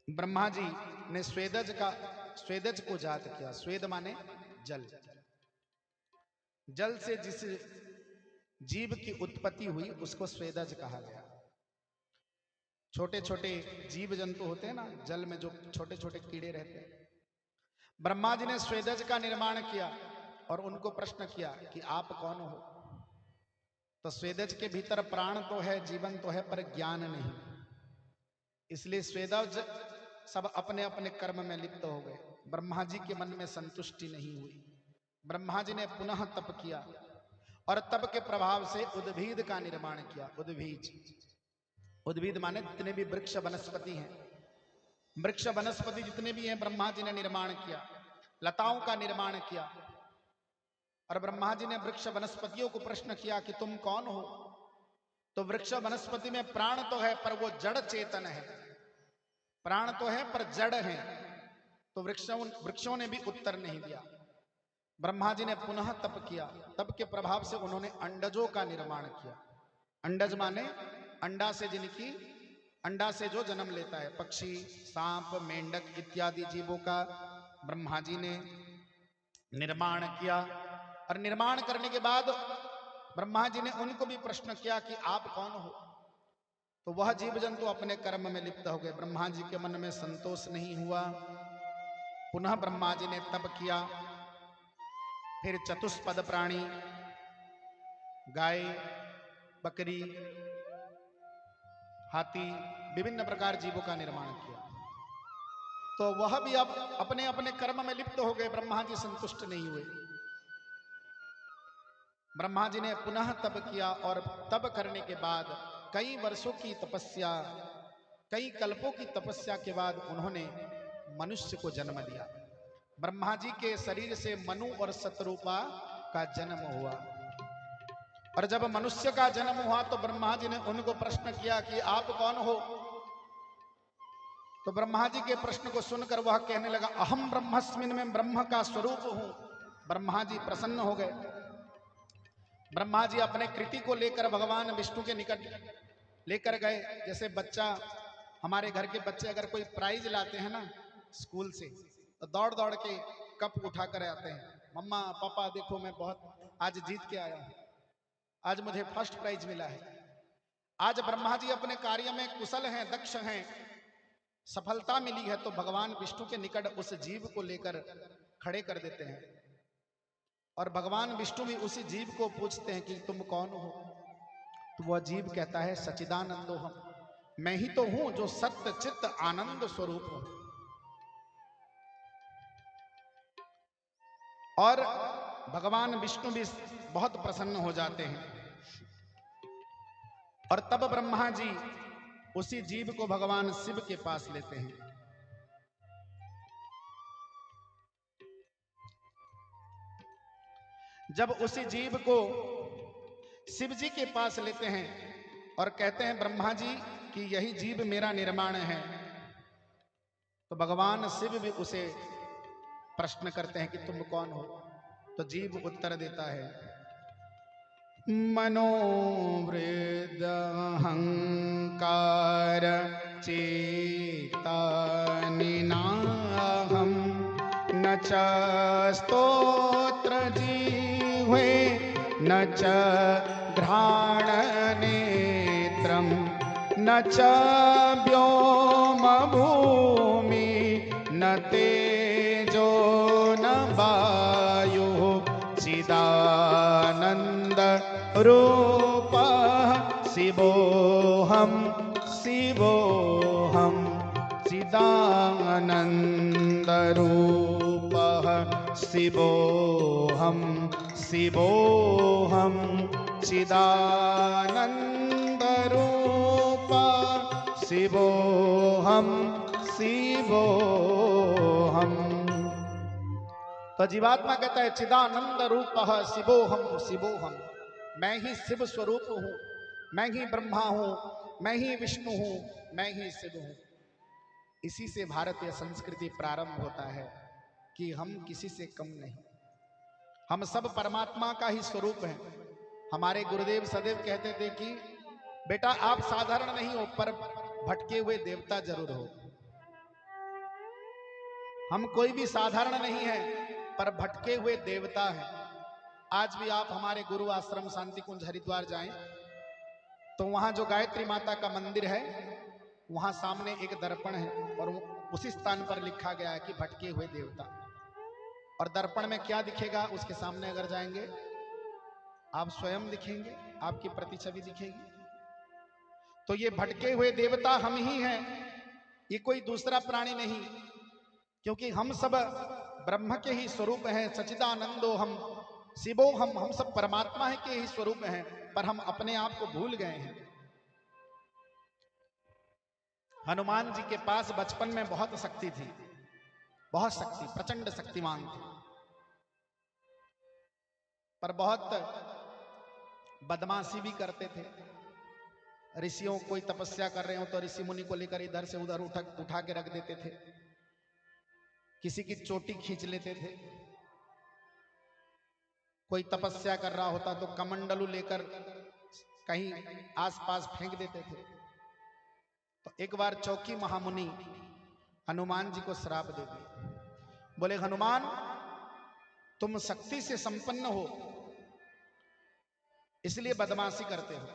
ब्रह्मा जी ने स्वेदज को जात किया। स्वेद माने जल। जल से जिस जीव की उत्पत्ति हुई उसको स्वेदज कहा गया। छोटे छोटे जीव जंतु होते हैं ना, जल में जो छोटे छोटे कीड़े रहते हैं, ब्रह्मा जी ने स्वेदज का निर्माण किया और उनको प्रश्न किया कि आप कौन हो। तो स्वेदज के भीतर प्राण तो है, जीवन तो है, पर ज्ञान नहीं। इसलिए स्वेदज सब अपने अपने कर्म में लिप्त हो गए। ब्रह्मा जी के मन में संतुष्टि नहीं हुई। ब्रह्मा जी ने पुनः तप किया और तप के प्रभाव से उद्भिद का निर्माण किया। उद्भिद माने जितने भी वृक्ष वनस्पति हैं, वृक्ष वनस्पति जितने भी हैं ब्रह्मा जी ने निर्माण किया। लताओं का निर्माण किया। और ब्रह्मा जी ने वृक्ष वनस्पतियों को प्रश्न किया कि तुम कौन हो। तो वृक्ष वनस्पति में प्राण तो है पर वो जड़ चेतन है। प्राण तो है पर जड़ है। तो वृक्षों ने भी उत्तर नहीं दिया। ब्रह्मा जी ने पुनः तप किया। तप के प्रभाव से उन्होंने अंडजों का निर्माण किया। अंडज माने अंडा से जिनकी, अंडा से जो जन्म लेता है, पक्षी, सांप, मेंढक इत्यादि जीवों का ब्रह्मा जी ने निर्माण किया। और निर्माण करने के बाद ब्रह्मा जी ने उनको भी प्रश्न किया कि आप कौन हो। तो वह जीव जंतु अपने कर्म में लिप्त हो गए। ब्रह्मा जी के मन में संतोष नहीं हुआ। पुनः ब्रह्मा जी ने तप किया। फिर चतुष्पद प्राणी, गाय, बकरी, हाथी, विभिन्न प्रकार जीवों का निर्माण किया। तो वह भी अब अपने अपने कर्म में लिप्त हो गए। ब्रह्मा जी संतुष्ट नहीं हुए। ब्रह्मा जी ने पुनः तप किया और तप करने के बाद कई वर्षों की तपस्या, कई कल्पों की तपस्या के बाद उन्होंने मनुष्य को जन्म दिया। ब्रह्मा जी के शरीर से मनु और शतरूपा का जन्म हुआ। और जब मनुष्य का जन्म हुआ तो ब्रह्मा जी ने उनको प्रश्न किया कि आप कौन हो। तो ब्रह्मा जी के प्रश्न को सुनकर वह कहने लगा, अहम ब्रह्मस्मिन, में ब्रह्म का स्वरूप हूं। ब्रह्मा जी प्रसन्न हो गए। ब्रह्मा जी अपने कृति को लेकर भगवान विष्णु के निकट लेकर गए। जैसे बच्चा, हमारे घर के बच्चे अगर कोई प्राइज लाते हैं ना स्कूल से, तो दौड़ दौड़ के कप उठा कर आते हैं, मम्मा पापा देखो मैं बहुत आज जीत के आया हूं, आज मुझे फर्स्ट प्राइज मिला है। आज ब्रह्मा जी अपने कार्य में कुशल हैं, दक्ष हैं, सफलता मिली है, तो भगवान विष्णु के निकट उस जीव को लेकर खड़े कर देते हैं। और भगवान विष्णु भी उसी जीव को पूछते हैं कि तुम कौन हो। तो वह जीव कहता है, सच्चिदानंदो हम, मैं ही तो हूं जो सत्य चित्त आनंद स्वरूप हूं। और भगवान विष्णु भी बहुत प्रसन्न हो जाते हैं। और तब ब्रह्मा जी उसी जीव को भगवान शिव के पास लेते हैं। जब उसी जीव को शिव जी के पास लेते हैं और कहते हैं ब्रह्मा जी कि यही जीव मेरा निर्माण है, तो भगवान शिव भी उसे प्रश्न करते हैं कि तुम कौन हो। तो जीव उत्तर देता है, मनोवृद्ध अहंकार चेता निनाहम, न च स्तोत्र जीवे न च घ्राण नेत्रम, न च व्योम भूमि न तेजो न वायु, चिदानंद रूपः शिवोऽहं शिवोऽहं, चिदानंद रूपः शिवोऽहं शिवोऽहं, चिदानंद रूपः शिवोऽहं शिवोऽहं। तो जीवात्मा कहता है, चिदानंद रूपः शिवोऽहं शिवोऽहं, मैं ही शिव स्वरूप हूं, मैं ही ब्रह्मा हूं, मैं ही विष्णु हूं, मैं ही शिव हूं। इसी से भारतीय संस्कृति प्रारंभ होता है कि हम किसी से कम नहीं। हम सब परमात्मा का ही स्वरूप हैं। हमारे गुरुदेव सदैव कहते थे कि बेटा आप साधारण नहीं हो, पर भटके हुए देवता जरूर हो। हम कोई भी साधारण नहीं है, पर भटके हुए देवता हैं। आज भी आप हमारे गुरु आश्रम शांति कुंज हरिद्वार जाएं तो वहां जो गायत्री माता का मंदिर है, वहां सामने एक दर्पण है और उसी स्थान पर लिखा गया है कि भटके हुए देवता। और दर्पण में क्या दिखेगा, उसके सामने अगर जाएंगे आप स्वयं दिखेंगे, आपकी प्रतिछवि दिखेगी। तो ये भटके हुए देवता हम ही हैं, ये कोई दूसरा प्राणी नहीं, क्योंकि हम सब ब्रह्म के ही स्वरूप हैं। सच्चिदानंदो हम शिवो हम सब परमात्मा के ही स्वरूप हैं, पर हम अपने आप को भूल गए हैं। हनुमान जी के पास बचपन में बहुत शक्ति थी, बहुत शक्ति, प्रचंड शक्तिमान थे, पर बहुत बदमाशी भी करते थे। ऋषियों कोई तपस्या कर रहे हो तो ऋषि मुनि को लेकर इधर से उधर उठा के रख देते थे, किसी की चोटी खींच लेते थे। कोई तपस्या कर रहा होता तो कमंडलू लेकर कहीं आसपास फेंक देते थे। तो एक बार चौकी महामुनि हनुमान जी को श्राप दे दिए। बोले हनुमान तुम शक्ति से संपन्न हो, इसलिए बदमाशी करते हो,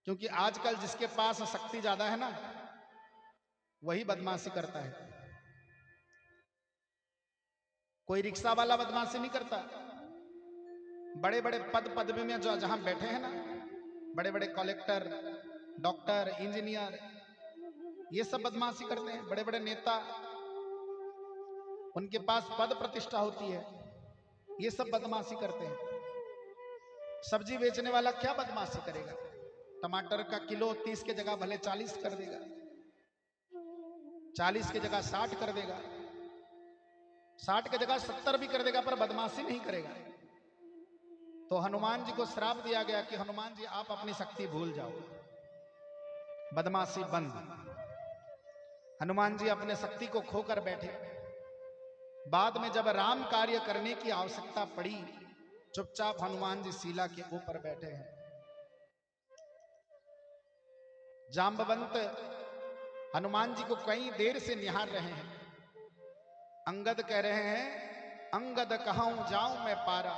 क्योंकि आजकल जिसके पास शक्ति ज्यादा है ना, वही बदमाशी करता है। कोई रिक्शा वाला बदमाशी नहीं करता। बड़े बड़े पद पदवी में जो जहां बैठे हैं ना, बड़े बड़े कलेक्टर, डॉक्टर, इंजीनियर, ये सब बदमाशी करते हैं। बड़े बड़े नेता, उनके पास पद प्रतिष्ठा होती है, ये सब बदमाशी करते हैं। सब्जी बेचने वाला क्या बदमाशी करेगा? टमाटर का किलो 30 के जगह भले 40 कर देगा, 40 के जगह 60 कर देगा, 60 के जगह 70 भी कर देगा, पर बदमाशी नहीं करेगा। तो हनुमान जी को श्राप दिया गया कि हनुमान जी आप अपनी शक्ति भूल जाओ, बदमाशी बंद। हनुमान जी अपने शक्ति को खोकर बैठे। बाद में जब राम कार्य करने की आवश्यकता पड़ी, चुपचाप हनुमान जी शिला के ऊपर बैठे हैं। जाम्बवंत हनुमान जी को कई देर से निहार रहे हैं। अंगद कह रहे हैं अंगद कहां जाऊं मैं पारा,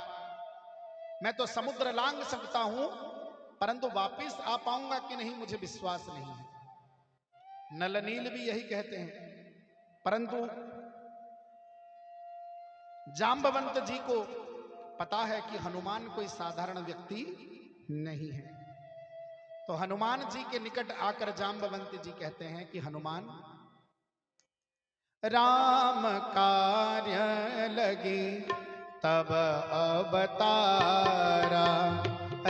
मैं तो समुद्र लांग सकता हूं, परंतु वापिस आ पाऊंगा कि नहीं मुझे विश्वास नहीं है। नलनील भी यही कहते हैं, परंतु जाम्बवंत जी को पता है कि हनुमान कोई साधारण व्यक्ति नहीं है। तो हनुमान जी के निकट आकर जाम्बवंत जी कहते हैं कि हनुमान राम कार्य लगी तब अवतारा,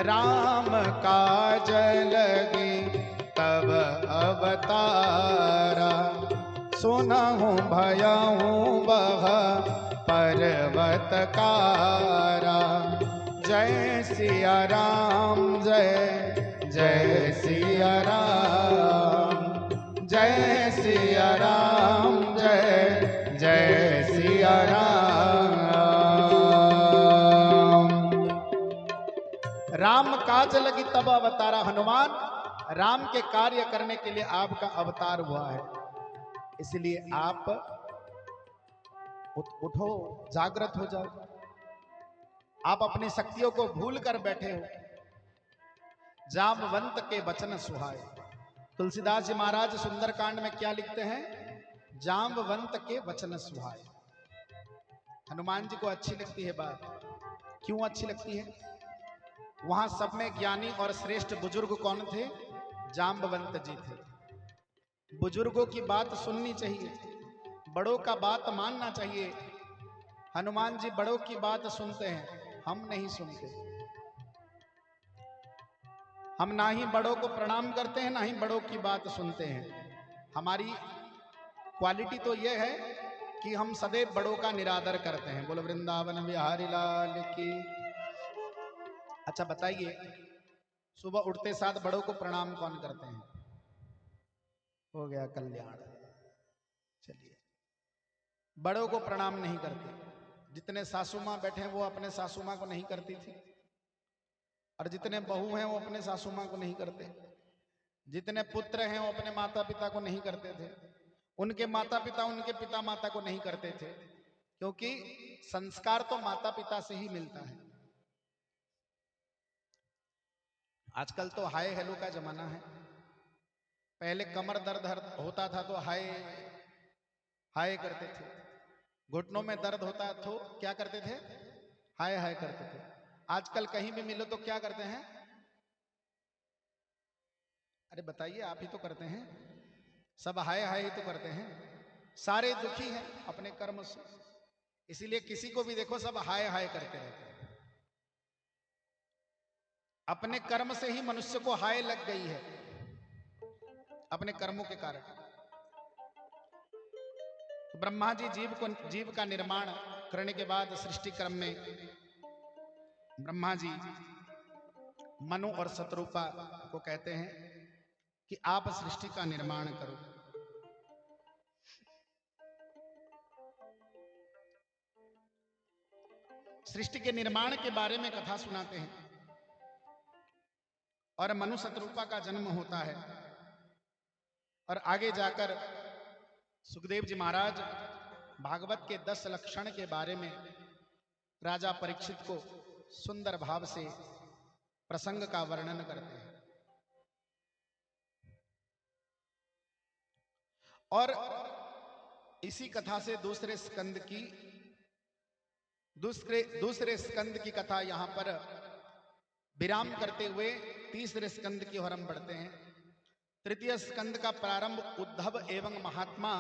राम काज लगी तब अवतारा, सुनहु भयहु बह पर्वत कारा, जय सिया राम जय जय सिया राम, जय सिया राम जय जय सिया राम काज लगी तब अवतारा। हनुमान, राम के कार्य करने के लिए आपका अवतार हुआ है, इसलिए आप उठो, जागृत हो जाओ। आप अपनी शक्तियों को भूल कर बैठे हो। जाम्बवंत के वचन सुहाए। तुलसीदास जी महाराज सुंदरकांड में क्या लिखते हैं? जाम्बवंत के वचन सुहाए। हनुमान जी को अच्छी लगती है बात। क्यों अच्छी लगती है? वहां सब में ज्ञानी और श्रेष्ठ बुजुर्ग कौन थे? जाम्बवंत जी थे। बुजुर्गों की बात सुननी चाहिए, बड़ों का बात मानना चाहिए। हनुमान जी बड़ों की बात सुनते हैं, हम नहीं सुनते। हम ना ही बड़ों को प्रणाम करते हैं, ना ही बड़ों की बात सुनते हैं। हमारी क्वालिटी तो यह है कि हम सदैव बड़ों का निरादर करते हैं। बोलो वृंदावन बिहारी लाल की। अच्छा बताइए, सुबह उठते साथ बड़ों को प्रणाम कौन करते हैं? हो गया कल्याण। चलिए, बड़ों को प्रणाम नहीं करते। जितने सासू माँ बैठे हैं वो अपने सासू माँ को नहीं करती थी, और जितने बहू हैं वो अपने सासू माँ को नहीं करते, जितने पुत्र हैं वो अपने माता पिता को नहीं करते थे, उनके माता पिता उनके पिता माता को नहीं करते थे, क्योंकि संस्कार तो माता पिता से ही मिलता है। आजकल तो हाय हेलो का जमाना है। पहले कमर दर्द होता था तो हाय हाय करते थे, घुटनों में दर्द होता तो क्या करते थे? हाय हाय करते थे। आजकल कहीं भी मिलो तो क्या करते हैं? अरे बताइए, आप ही तो करते हैं, सब हाय हाय ही तो करते हैं। सारे दुखी हैं अपने कर्म से, इसीलिए किसी को भी देखो सब हाय हाय करते रहते हैं। अपने कर्म से ही मनुष्य को हाय लग गई है, अपने कर्मों के कारण। तो ब्रह्मा जी जीव का निर्माण करने के बाद सृष्टि क्रम में ब्रह्मा जी मनु और शतरूपा को कहते हैं कि आप सृष्टि का निर्माण करो। सृष्टि के निर्माण के बारे में कथा सुनाते हैं, और मनु शतरूपा का जन्म होता है, और आगे जाकर सुखदेव जी महाराज भागवत के 10 लक्षण के बारे में राजा परीक्षित को सुंदर भाव से प्रसंग का वर्णन करते हैं। और इसी कथा से दूसरे स्कंद की कथा यहां पर विराम करते हुए तीसरे स्कंद की ओर हम बढ़ते हैं। तृतीय स्कंद का प्रारंभ उद्धव एवं महात्मा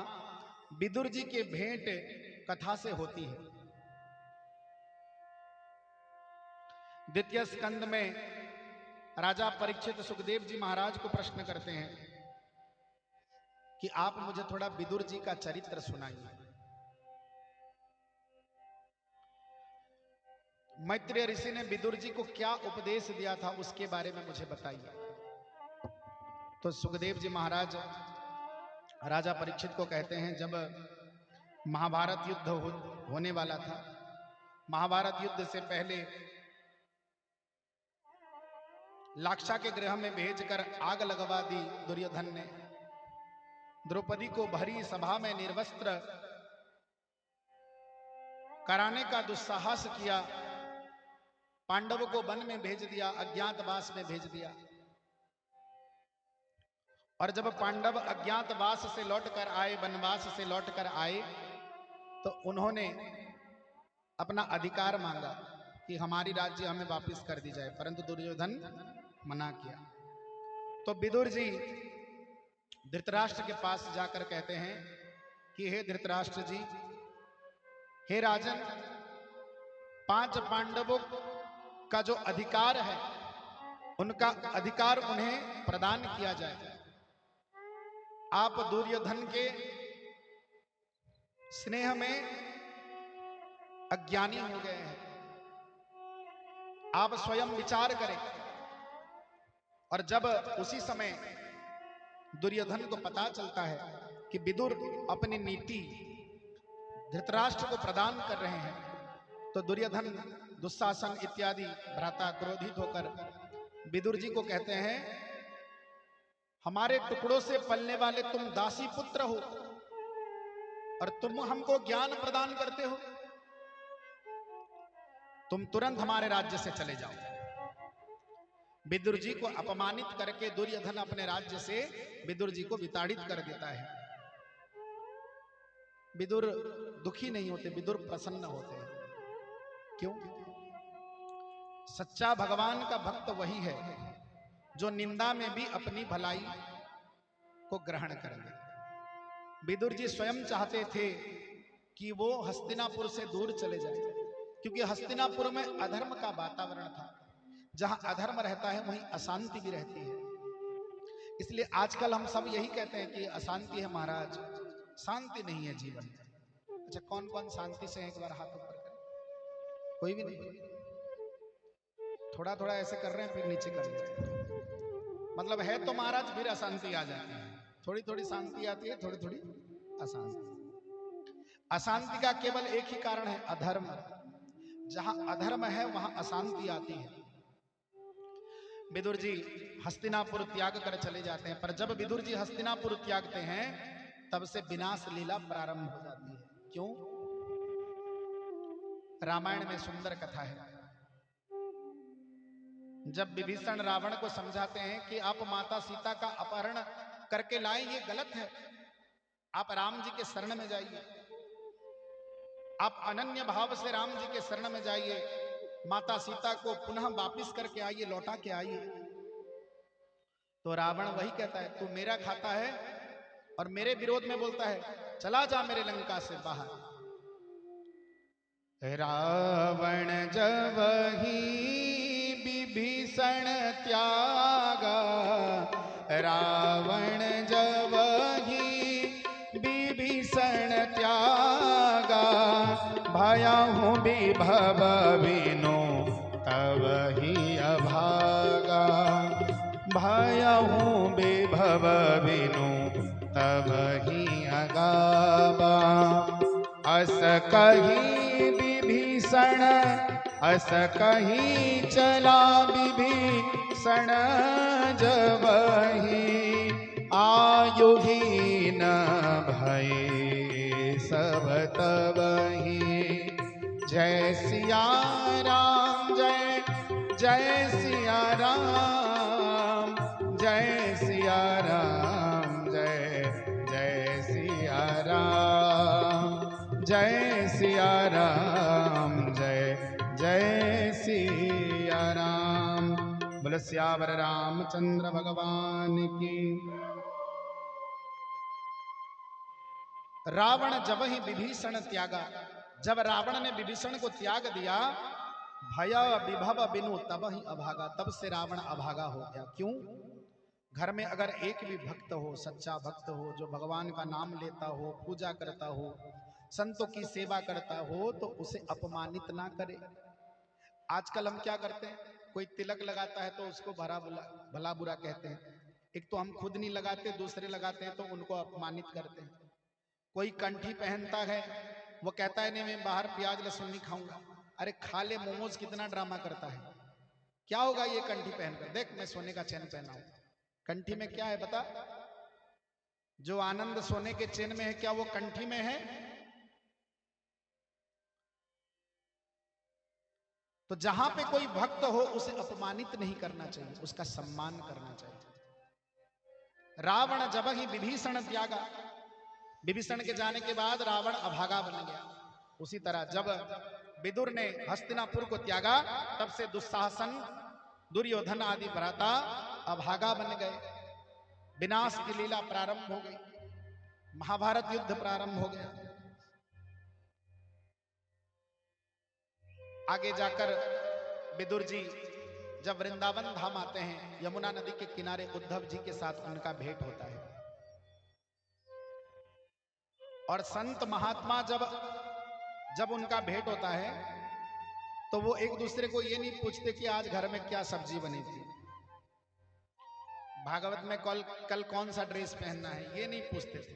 विदुर जी के भेंट कथा से होती है। द्वितीय स्कंद में राजा परीक्षित सुखदेव जी महाराज को प्रश्न करते हैं कि आप मुझे थोड़ा विदुर जी का चरित्र सुनाइए। मैत्रेय ऋषि ने विदुर जी को क्या उपदेश दिया था उसके बारे में मुझे बताइए। तो सुखदेव जी महाराज राजा परीक्षित को कहते हैं, जब महाभारत युद्ध होने वाला था, महाभारत युद्ध से पहले लाक्षा के गृह में भेजकर आग लगवा दी दुर्योधन ने। द्रौपदी को भरी सभा में निर्वस्त्र कराने का दुस्साहस किया, पांडवों को वन में भेज दिया, अज्ञातवास में भेज दिया। और जब पांडव अज्ञातवास से लौटकर आए, वनवास से लौटकर आए, तो उन्होंने अपना अधिकार मांगा कि हमारी राज्य हमें वापस कर दी जाए, परंतु दुर्योधन मना किया। तो विदुर जी धृतराष्ट्र के पास जाकर कहते हैं कि हे धृतराष्ट्र जी, हे राजन, 5 पांडवों का जो अधिकार है उनका अधिकार उन्हें प्रदान किया जाए। आप दुर्योधन के स्नेह में अज्ञानी हो गए हैं, आप स्वयं विचार करें। और जब उसी समय दुर्योधन को पता चलता है कि विदुर अपनी नीति धृतराष्ट्र को प्रदान कर रहे हैं, तो दुर्योधन, दुशासन इत्यादि भ्राता क्रोधित होकर विदुर जी को कहते हैं, हमारे टुकड़ों से पलने वाले तुम दासी पुत्र हो और तुम हमको ज्ञान प्रदान करते हो, तुम तुरंत हमारे राज्य से चले जाओ। विदुर जी को अपमानित करके दुर्योधन अपने राज्य से विदुर जी को विताड़ित कर देता है। विदुर दुखी नहीं होते, विदुर प्रसन्न होते हैं। क्यों? सच्चा भगवान का भक्त वही है जो निंदा में भी अपनी भलाई को ग्रहण कर ले। विदुर जी स्वयं चाहते थे कि वो हस्तिनापुर से दूर चले जाए, क्योंकि हस्तिनापुर में अधर्म का वातावरण था। जहां अधर्म रहता है वहीं अशांति भी रहती है। इसलिए आजकल हम सब यही कहते हैं कि अशांति है महाराज, शांति नहीं है जीवन में। अच्छा, कौन कौन शांति से है? एक बार हाथ ऊपर करें। कोई भी नहीं? थोड़ा थोड़ा ऐसे कर रहे हैं, फिर नीचे कर रहे हैं। मतलब है तो महाराज फिर अशांति आ जाती है, थोड़ी थोड़ी शांति आती है, थोड़ी थोड़ी अशांति। अशांति का केवल एक ही कारण है, अधर्म। जहां अधर्म है वहां अशांति आती है। विदुर जी हस्तिनापुर त्याग कर चले जाते हैं, पर जब विदुर जी हस्तिनापुर त्यागते हैं तब से विनाश लीला प्रारंभ हो जाती है। क्यों? रामायण में सुंदर कथा है। जब विभीषण रावण को समझाते हैं कि आप माता सीता का अपहरण करके लाए, ये गलत है, आप राम जी के शरण में जाइए, आप अनन्य भाव से राम जी के शरण में जाइए, माता सीता को पुनः वापिस करके आइए, लौटा के आइए। तो रावण वही कहता है, तू मेरा खाता है और मेरे विरोध में बोलता है, चला जा मेरे लंका से बाहर। रावण जब ही विभीषण त्यागा, रावण जब ही विभीषण त्यागा, भयहु विभव बिनु तब ही अभागा, भयहु विभव बिनु तब ही अगाबा। अस कही विभीषण, अस कही चला विभीषण, जब ही आयुहीन भये सब तब ही। जय सिया राम, जय जय सिया राम, जय सिया राम, जय जय सिया राम, जय सिया राम, जय जय सिया राम। बोलो सियावर रामचंद्र भगवान की। रावण जब ही विभीषण त्यागा, जब रावण ने विभीषण को त्याग दिया, भय विभव बिनु तब ही अभागा, तब से रावण अभागा हो गया। क्यों? घर में अगर एक भी भक्त हो, सच्चा भक्त हो, जो भगवान का नाम लेता हो, पूजा करता हो, संतों की सेवा करता हो, तो उसे अपमानित ना करे। आजकल हम क्या करते हैं, कोई तिलक लगाता है तो उसको भला बुरा कहते हैं। एक तो हम खुद नहीं लगाते, दूसरे लगाते हैं तो उनको अपमानित करते हैं। कोई कंठी पहनता है, वो कहता है नहीं मैं बाहर प्याज लहसुन नहीं खाऊंगा। अरे खा ले मोमोज, कितना ड्रामा करता है। क्या होगा ये कंठी पहनकर? देख मैं सोने का चेन पहना हूं, कंठी में क्या है बता? जो आनंद सोने के चेन में है, क्या वो कंठी में है? तो जहां पे कोई भक्त हो उसे अपमानित नहीं करना चाहिए, उसका सम्मान करना चाहिए। रावण जब ही विभीषण त्यागा, विभीषण के जाने के बाद रावण अभागा बन गया। उसी तरह जब विदुर ने हस्तिनापुर को त्यागा, तब से दुस्शासन, दुर्योधन आदि भ्राता अभागा बन गए। विनाश की लीला प्रारंभ हो गई, महाभारत युद्ध प्रारंभ हो गया। आगे जाकर विदुर जी जब वृंदावन धाम आते हैं, यमुना नदी के किनारे उद्धव जी के साथ उनका भेंट होता है। और संत महात्मा जब उनका भेंट होता है तो वो एक दूसरे को ये नहीं पूछते कि आज घर में क्या सब्जी बनी थी, भागवत में कल कौन सा ड्रेस पहनना है, ये नहीं पूछते थे।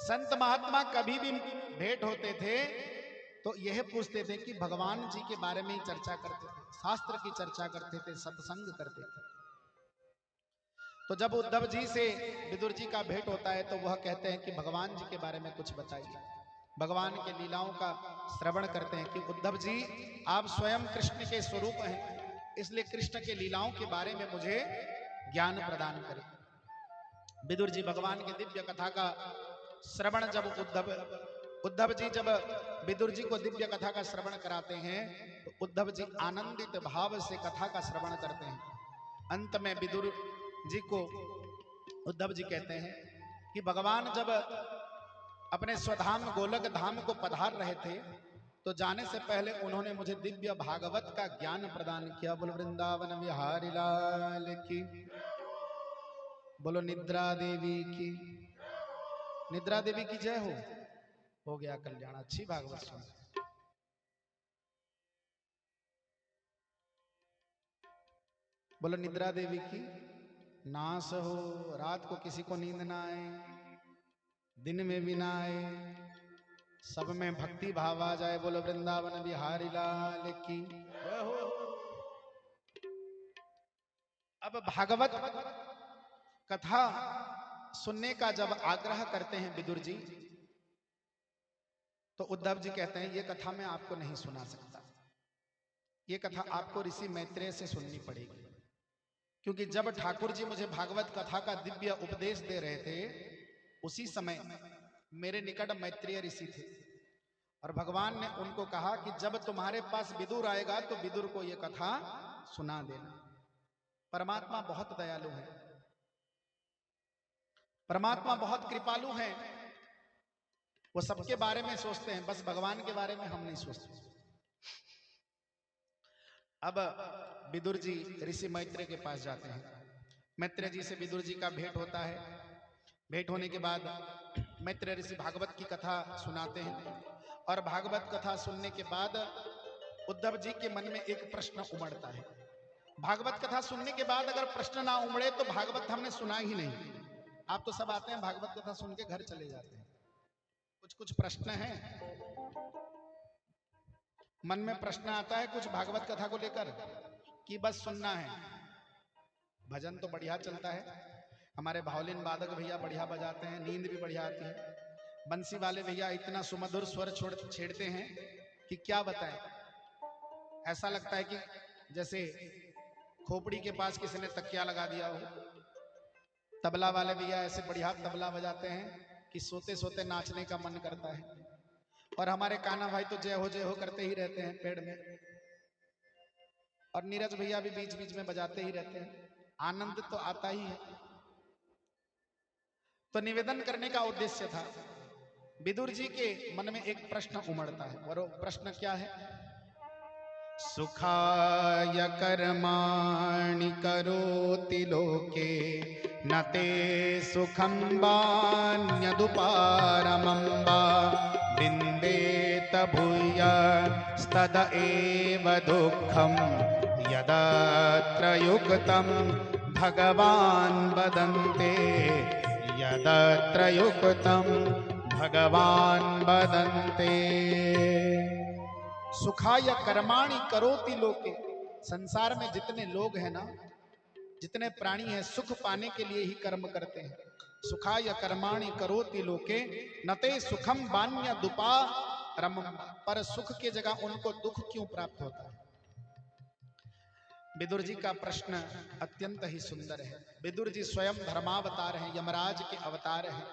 संत महात्मा कभी भी भेंट होते थे तो यह पूछते थे कि भगवान जी के बारे में ही चर्चा करते थे, शास्त्र की चर्चा करते थे, सत्संग करते थे। तो जब उद्धव जी से विदुर जी का भेंट होता है तो वह कहते हैं कि भगवान जी के बारे में कुछ बताइए। भगवान के लीलाओं का श्रवण करते हैं कि उद्धव जी आप स्वयं कृष्ण के स्वरूप हैं, इसलिए कृष्ण के लीलाओं के बारे में मुझे ज्ञान प्रदान करें। विदुर जी भगवान की दिव्य कथा का श्रवण जब उद्धव जी जब विदुर जी को दिव्य कथा का श्रवण कराते हैं तो उद्धव जी आनंदित भाव से कथा का श्रवण करते हैं। अंत में विदुर जी को उद्धव जी कहते हैं कि भगवान जब अपने स्वधाम गोलक धाम को पधार रहे थे तो जाने से पहले उन्होंने मुझे दिव्य भागवत का ज्ञान प्रदान किया। बोलो वृंदावन बिहारी लाल की, बोलो निद्रा देवी की, निद्रा देवी की जय हो गया कल्याण। अच्छी भागवत सुन, बोलो निद्रा देवी की नाश हो, रात को किसी को नींद ना आए, दिन में भी ना आए, सब में भक्ति भाव आ जाए। बोलो वृंदावन बिहारी लाल की। अब भागवत कथा सुनने का जब आग्रह करते हैं विदुर जी, तो उद्धव जी कहते हैं ये कथा मैं आपको नहीं सुना सकता, ये कथा आपको ऋषि मैत्रेय से सुननी पड़ेगी। क्योंकि जब ठाकुर जी मुझे भागवत कथा का दिव्य उपदेश दे रहे थे, उसी समय मेरे निकट मैत्रेय ऋषि थे और भगवान ने उनको कहा कि जब तुम्हारे पास विदुर आएगा तो विदुर को यह कथा सुना देना। परमात्मा बहुत दयालु है, परमात्मा बहुत कृपालु है। वो सबके बारे में सोचते हैं, बस भगवान के बारे में हम नहीं सोचते। अब विदुर जी ऋषि मैत्रेय के पास जाते हैं। मैत्रेय जी से विदुर जी का भेंट होता है। भेंट होने के बाद मैत्रेय ऋषि भागवत की कथा सुनाते हैं और भागवत कथा सुनने के बाद उद्धव जी के मन में एक प्रश्न उमड़ता है। भागवत कथा सुनने के बाद अगर प्रश्न ना उमड़े तो भागवत हमने सुना ही नहीं। आप तो सब आते हैं, भागवत कथा सुन के घर चले जाते हैं। कुछ कुछ प्रश्न है, मन में प्रश्न आता है कुछ भागवत कथा को लेकर कि बस सुनना है। भजन तो बढ़िया चलता है, हमारे भावलीन वादक भैया बढ़िया बजाते हैं, नींद भी बढ़िया आती है। बंसी वाले भैया इतना सुमधुर स्वर छेड़ते हैं कि क्या बताएं। ऐसा लगता है कि जैसे खोपड़ी के पास किसी ने तकिया लगा दिया हो। तबला वाले भैया ऐसे बढ़िया तबला बजाते हैं कि सोते सोते नाचने का मन करता है। और हमारे कान्हा भाई तो जय हो करते ही रहते हैं पेड़ में। और नीरज भैया भी बीच बीच में बजाते ही रहते हैं। आनंद तो आता ही है। तो निवेदन करने का उद्देश्य था। विदुर जी के मन में एक प्रश्न उमड़ता है और वो प्रश्न क्या है? सुखाय कर्माणि करोति लोके न ते सुखं वान्यदुपारमम्बा विन्देत भूयस्तद एव दुःखं यदत्र युक्तं भगवान् वदन्ते यदत्र युक्तं भगवान् वदन्ते। सुखाय कर्माणि करोति लोके। संसार में जितने लोग हैं ना, जितने प्राणी हैं, सुख पाने के लिए ही कर्म करते हैं। सुखाय कर्माणि करोति लोके नते सुखम वान्य दुपारम। पर सुख की जगह उनको दुख क्यों प्राप्त होता है? विदुर जी का प्रश्न अत्यंत ही सुंदर है। विदुर जी स्वयं धर्मावतार हैं, यमराज के अवतार हैं।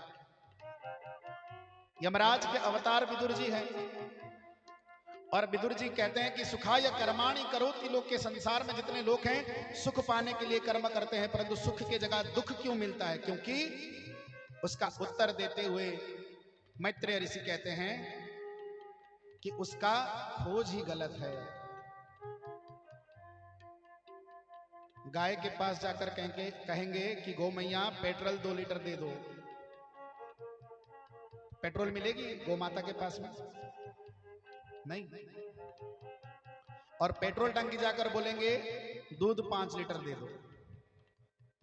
यमराज के अवतार विदुर जी हैं और विदुर जी कहते हैं कि सुखाय कर्माणि करोति लोके। के संसार में जितने लोग हैं सुख पाने के लिए कर्म करते हैं, परंतु सुख की जगह दुख क्यों मिलता है? क्योंकि उसका उत्तर देते हुए मैत्रेय ऋषि कहते हैं कि उसका खोज ही गलत है। गाय के पास जाकर कहेंगे कि गौ मैया पेट्रोल 2 लीटर दे दो, पेट्रोल मिलेगी गौ माता के पास में? नहीं। और पेट्रोल टंकी जाकर बोलेंगे दूध 5 लीटर दे दो,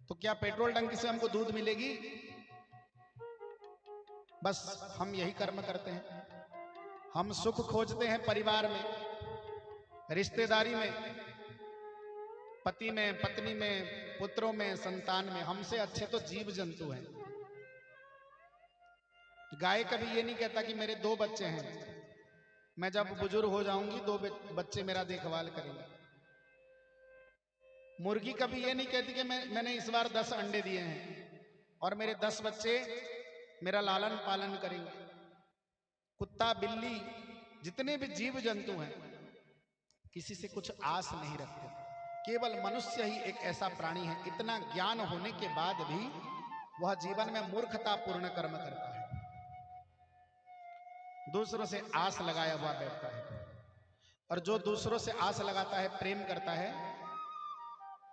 तो क्या पेट्रोल टंकी से हमको दूध मिलेगी? बस हम यही कर्म करते हैं। हम सुख खोजते हैं परिवार में, रिश्तेदारी में, पति में, पत्नी में, पुत्रों में, संतान में। हमसे अच्छे तो जीव जंतु हैं। गाय कभी ये नहीं कहता कि मेरे 2 बच्चे हैं, मैं जब बुजुर्ग हो जाऊंगी 2 बच्चे मेरा देखभाल करेंगे। मुर्गी कभी ये नहीं कहती कि मैंने इस बार 10 अंडे दिए हैं और मेरे 10 बच्चे मेरा लालन पालन करेंगे। कुत्ता, बिल्ली, जितने भी जीव जंतु हैं किसी से कुछ आस नहीं रखते। केवल मनुष्य ही एक ऐसा प्राणी है, इतना ज्ञान होने के बाद भी वह जीवन में मूर्खतापूर्ण कर्म करता है, दूसरों से आस लगाया हुआ बैठता है। और जो दूसरों से आस लगाता है, प्रेम करता है,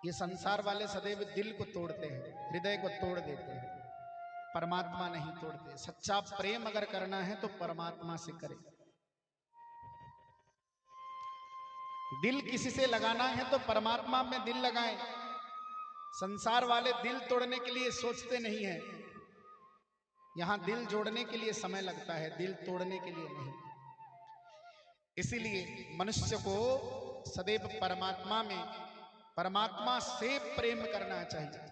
ये संसार वाले सदैव दिल को तोड़ते हैं, हृदय को तोड़ देते हैं, परमात्मा नहीं तोड़ते। सच्चा प्रेम अगर करना है तो परमात्मा से करें। दिल किसी से लगाना है तो परमात्मा में दिल लगाएं। संसार वाले दिल तोड़ने के लिए सोचते नहीं हैं। यहां दिल जोड़ने के लिए समय लगता है, दिल तोड़ने के लिए नहीं। इसीलिए मनुष्य को सदैव परमात्मा में, परमात्मा से प्रेम करना चाहिए।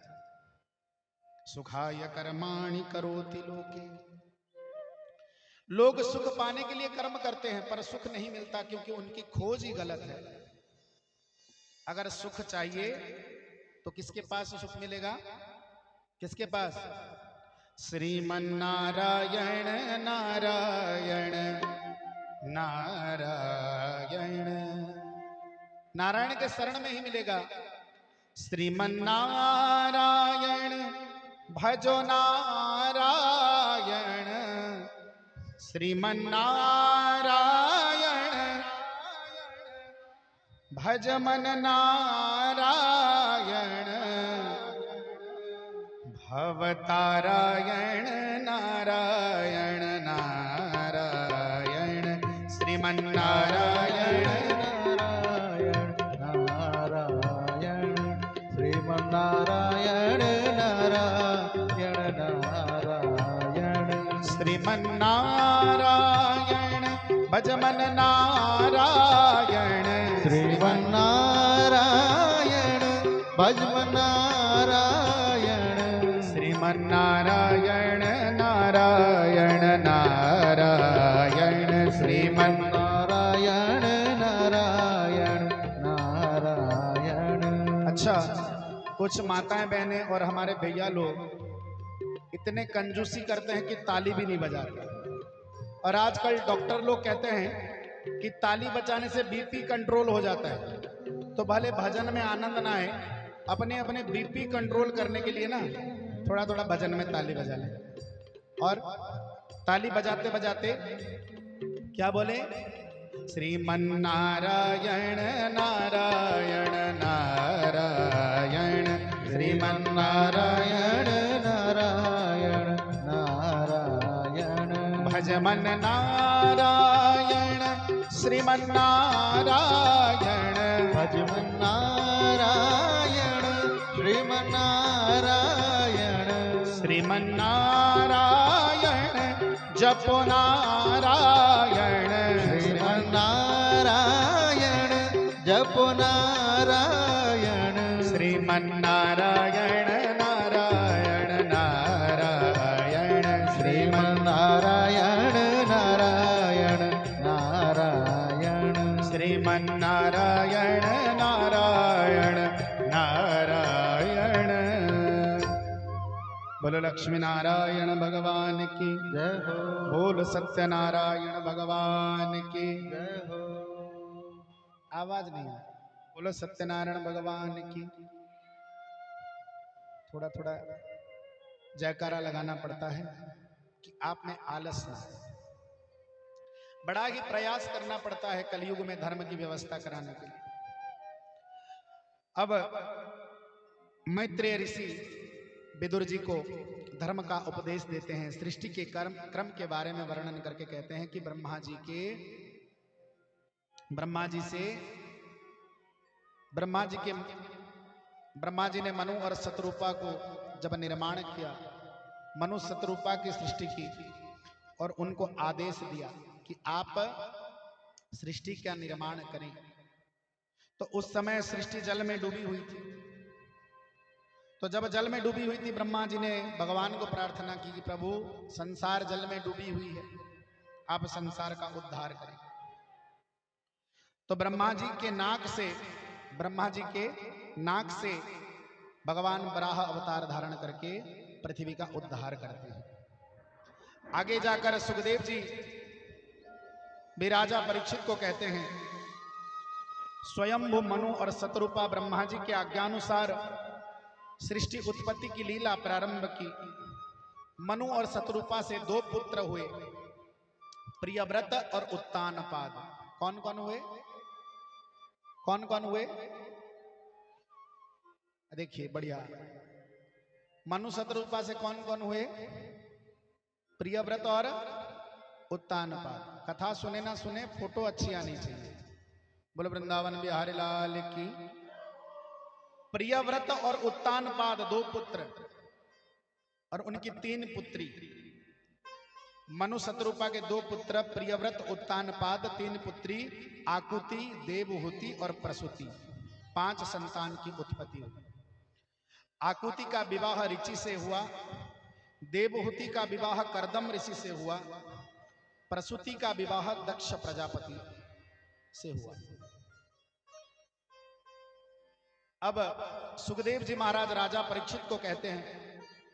सुखाय कर्माणि करोति लोके, लोग सुख पाने के लिए कर्म करते हैं पर सुख नहीं मिलता, क्योंकि उनकी खोज ही गलत है। अगर सुख चाहिए तो किसके पास सुख मिलेगा? किसके पास? श्रीमन्नारायण नारायण नारायण, नारायण के शरण में ही मिलेगा। श्रीमन्नारायण भजो नारायण, श्रीमन्नारायण भज मन नारायण, भवतारायण नारायण नारायण, श्रीमन्नारायण नारायण श्रीमन्नारायण नारायण नारायण, श्रीमन्नारायण भज मन नारायण, श्रीमन्नारायण भज मन नारायण, श्रीमन्नारायण नारायण नारायण, श्रीमन्नारायण नारायण नारायण। अच्छा, कुछ माताएं बहनें और हमारे भैया लोग इतने कंजूसी करते हैं कि ताली भी नहीं बजाते। और आजकल डॉक्टर लोग कहते हैं कि ताली बजाने से बीपी कंट्रोल हो जाता है। तो भले भजन में आनंद ना आए, अपने अपने बीपी कंट्रोल करने के लिए ना थोड़ा थोड़ा भजन में ताली बजा लें। और ताली बजाते बजाते क्या बोले? श्रीमन्नारायण नारायण नारायण, श्रीमन्नारायण नारायण नारायण, भज मन नारायण, श्रीमन्नारायण भज मन नारायण, श्रीमन्नारायण, श्रीमन्नारायण जपो नारायण, श्रीमन्नारायण जपो नारायण, श्रीमन्नारायण नारायण नारायण, श्रीमन्नारायण नारायण नारायण, श्रीमन्नारायण नारायण नारायण। बोलो लक्ष्मी नारायण भगवान की जय हो, बोल सत्यनारायण भगवान की जय हो। आवाज नहीं है। बोलो सत्यनारायण भगवान की। थोड़ा थोड़ा जयकारा लगाना पड़ता है कि आप में आलस ना आए। बड़ा ही प्रयास करना पड़ता है कलयुग में धर्म की व्यवस्था कराने के लिए। अब मैत्रेय ऋषि विदुर जी को धर्म का उपदेश देते हैं। सृष्टि के क्रम के बारे में वर्णन करके कहते हैं कि ब्रह्मा जी ने मनु और शतरूपा को जब निर्माण किया, मनु शतरूपा की सृष्टि की और उनको आदेश दिया कि आप सृष्टि का निर्माण करें। तो उस समय सृष्टि जल में डूबी हुई थी। तो जब जल में डूबी हुई थी, ब्रह्मा जी ने भगवान को प्रार्थना की कि प्रभु, संसार जल में डूबी हुई है, आप संसार का उद्धार करें। तो ब्रह्मा जी के नाक से भगवान वराह अवतार धारण करके पृथ्वी का उद्धार करते हैं। आगे जाकर सुखदेव जी भी राजा परीक्षित को कहते हैं, स्वयंभू मनु और शतरूपा ब्रह्मा जी के आज्ञानुसार सृष्टि उत्पत्ति की लीला प्रारंभ की। मनु और शतरूपा से 2 पुत्र हुए, प्रियव्रत और उत्तानपाद। कौन कौन हुए? देखिए बढ़िया, मनु शतरूपा से कौन कौन हुए? प्रियव्रत और उत्तानपाद। कथा सुने ना सुने, फोटो अच्छी आनी चाहिए। बोलो वृंदावन बिहारी लाल की। प्रियव्रत और उत्तानपाद 2 पुत्र और उनकी 3 पुत्री। मनु शत्रुपा के 2 पुत्र प्रियव्रत उत्तानपाद, 3 पुत्री आकुति, देवहूति और प्रसूति, 5 संतान की उत्पत्ति हुई। आकुति का विवाह ऋचि से हुआ, देवहूति का विवाह कर्दम ऋषि से हुआ, प्रसूति का विवाह दक्ष प्रजापति से हुआ। अब सुखदेव जी महाराज राजा परीक्षित को कहते हैं,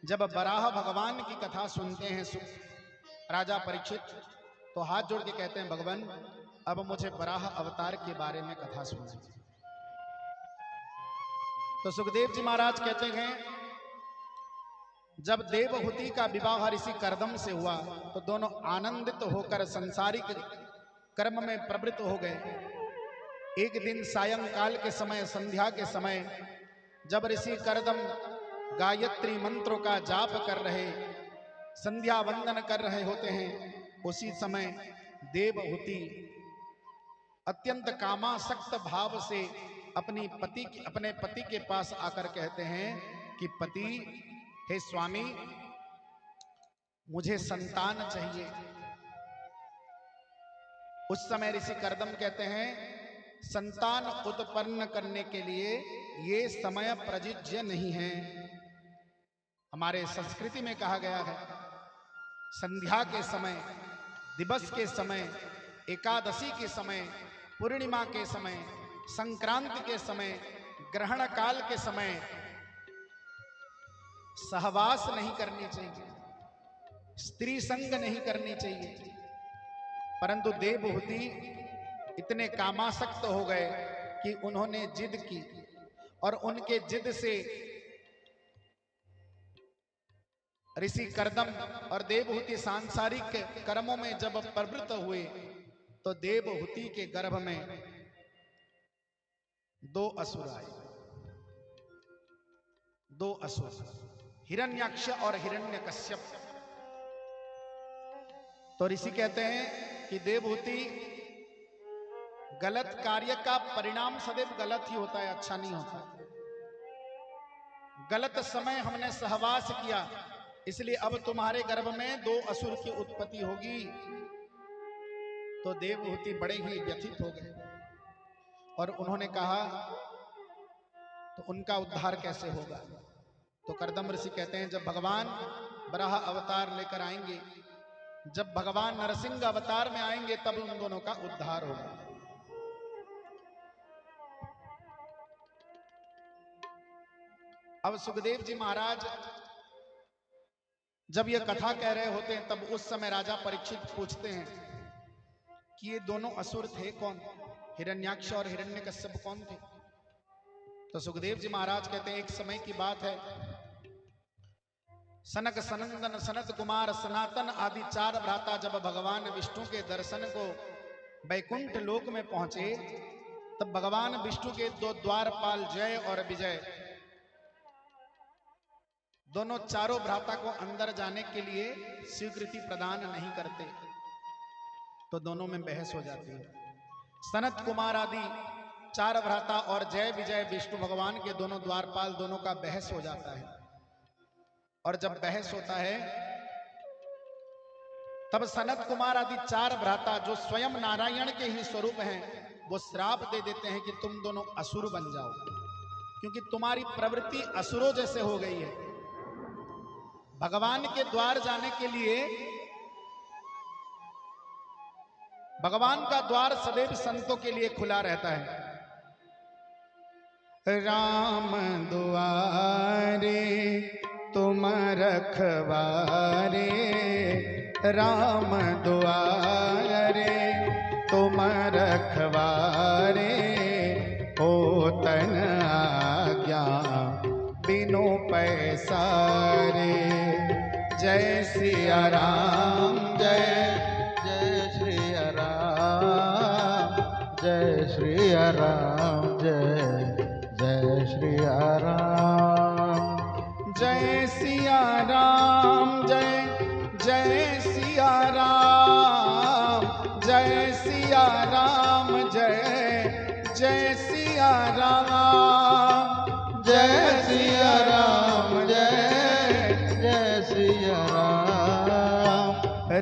जब बराह भगवान की कथा सुनते हैं राजा परीक्षित, तो हाथ जोड़ के कहते हैं, भगवान अब मुझे बराह अवतार के बारे में कथा सुनाइए। तो सुखदेव जी महाराज कहते हैं, जब देवहूति का विवाह ऋषि कर्दम से हुआ तो दोनों आनंदित होकर संसारिक कर्म में प्रवृत्त हो गए। एक दिन सायंकाल के समय, संध्या के समय, जब ऋषि कर्दम गायत्री मंत्रों का जाप कर रहे, संध्या वंदन कर रहे होते हैं, उसी समय देवहूति अत्यंत कामासक्त भाव से अपने पति के पास आकर कहते हैं कि पति, हे स्वामी, मुझे संतान चाहिए। उस समय ऋषि कर्दम कहते हैं, संतान उत्पन्न करने के लिए ये समय प्रयोज्य नहीं है। हमारे संस्कृति में कहा गया है, संध्या के समय, दिवस के समय, एकादशी के समय, पूर्णिमा के समय, संक्रांति के समय, ग्रहण काल के समय सहवास नहीं करनी चाहिए, स्त्री संग नहीं करनी चाहिए। परंतु देवहूति इतने कामासक्त हो गए कि उन्होंने जिद की, और उनके जिद से ऋषि कर्दम और देवहूति सांसारिक कर्मों में जब प्रवृत्त हुए तो देवहूति के गर्भ में 2 असुर आए। 2 असुर, हिरण्याक्ष और हिरण्यकश्यप। तो ऋषि कहते हैं कि देवहूति, गलत कार्य का परिणाम सदैव गलत ही होता है, अच्छा नहीं होता। गलत समय हमने सहवास किया, इसलिए अब तुम्हारे गर्भ में 2 असुर की उत्पत्ति होगी। तो देवहूति बड़े ही व्यथित हो गए और उन्होंने कहा, तो उनका उद्धार कैसे होगा? तो कर्दम ऋषि कहते हैं, जब भगवान बराह अवतार लेकर आएंगे, जब भगवान नरसिंह अवतार में आएंगे, तब उन दोनों का उद्धार होगा। अब सुखदेव जी महाराज जब यह कथा कह रहे होते हैं, तब उस समय राजा परीक्षित पूछते हैं कि ये दोनों असुर थे कौन? हिरण्याक्ष और हिरण्यकश्यप कौन थे? तो सुखदेव जी महाराज कहते हैं, एक समय की बात है, सनक, सनंदन, सनत कुमार, सनातन आदि 4 भ्राता जब भगवान विष्णु के दर्शन को वैकुंठ लोक में पहुंचे, तब भगवान विष्णु के 2 द्वारपाल जय और विजय दोनों चारों भ्राता को अंदर जाने के लिए स्वीकृति प्रदान नहीं करते, तो दोनों में बहस हो जाती है। सनत कुमार आदि 4 भ्राता और जय विजय विष्णु भगवान के दोनों द्वारपाल, दोनों का बहस हो जाता है। और जब बहस होता है, तब सनत कुमार आदि 4 भ्राता, जो स्वयं नारायण के ही स्वरूप हैं, वो श्राप दे देते हैं कि तुम दोनों असुर बन जाओ, क्योंकि तुम्हारी प्रवृत्ति असुरों जैसे हो गई है। भगवान के द्वार जाने के लिए, भगवान का द्वार सदैव संतों के लिए खुला रहता है। राम दुआरे तुम रखवारे, राम दुआरे तुम रखवारे, होतन आज्ञा बिनु पैसारे। जय सिया राम, जय जय श्रिया राम, जय श्रिया राम, जय जय श्रिया राम, जय सिया राम, जय जय सिया राम, जय सिया राम, जय जय सिया राम, जय सिया राम, जय जय सिया राम,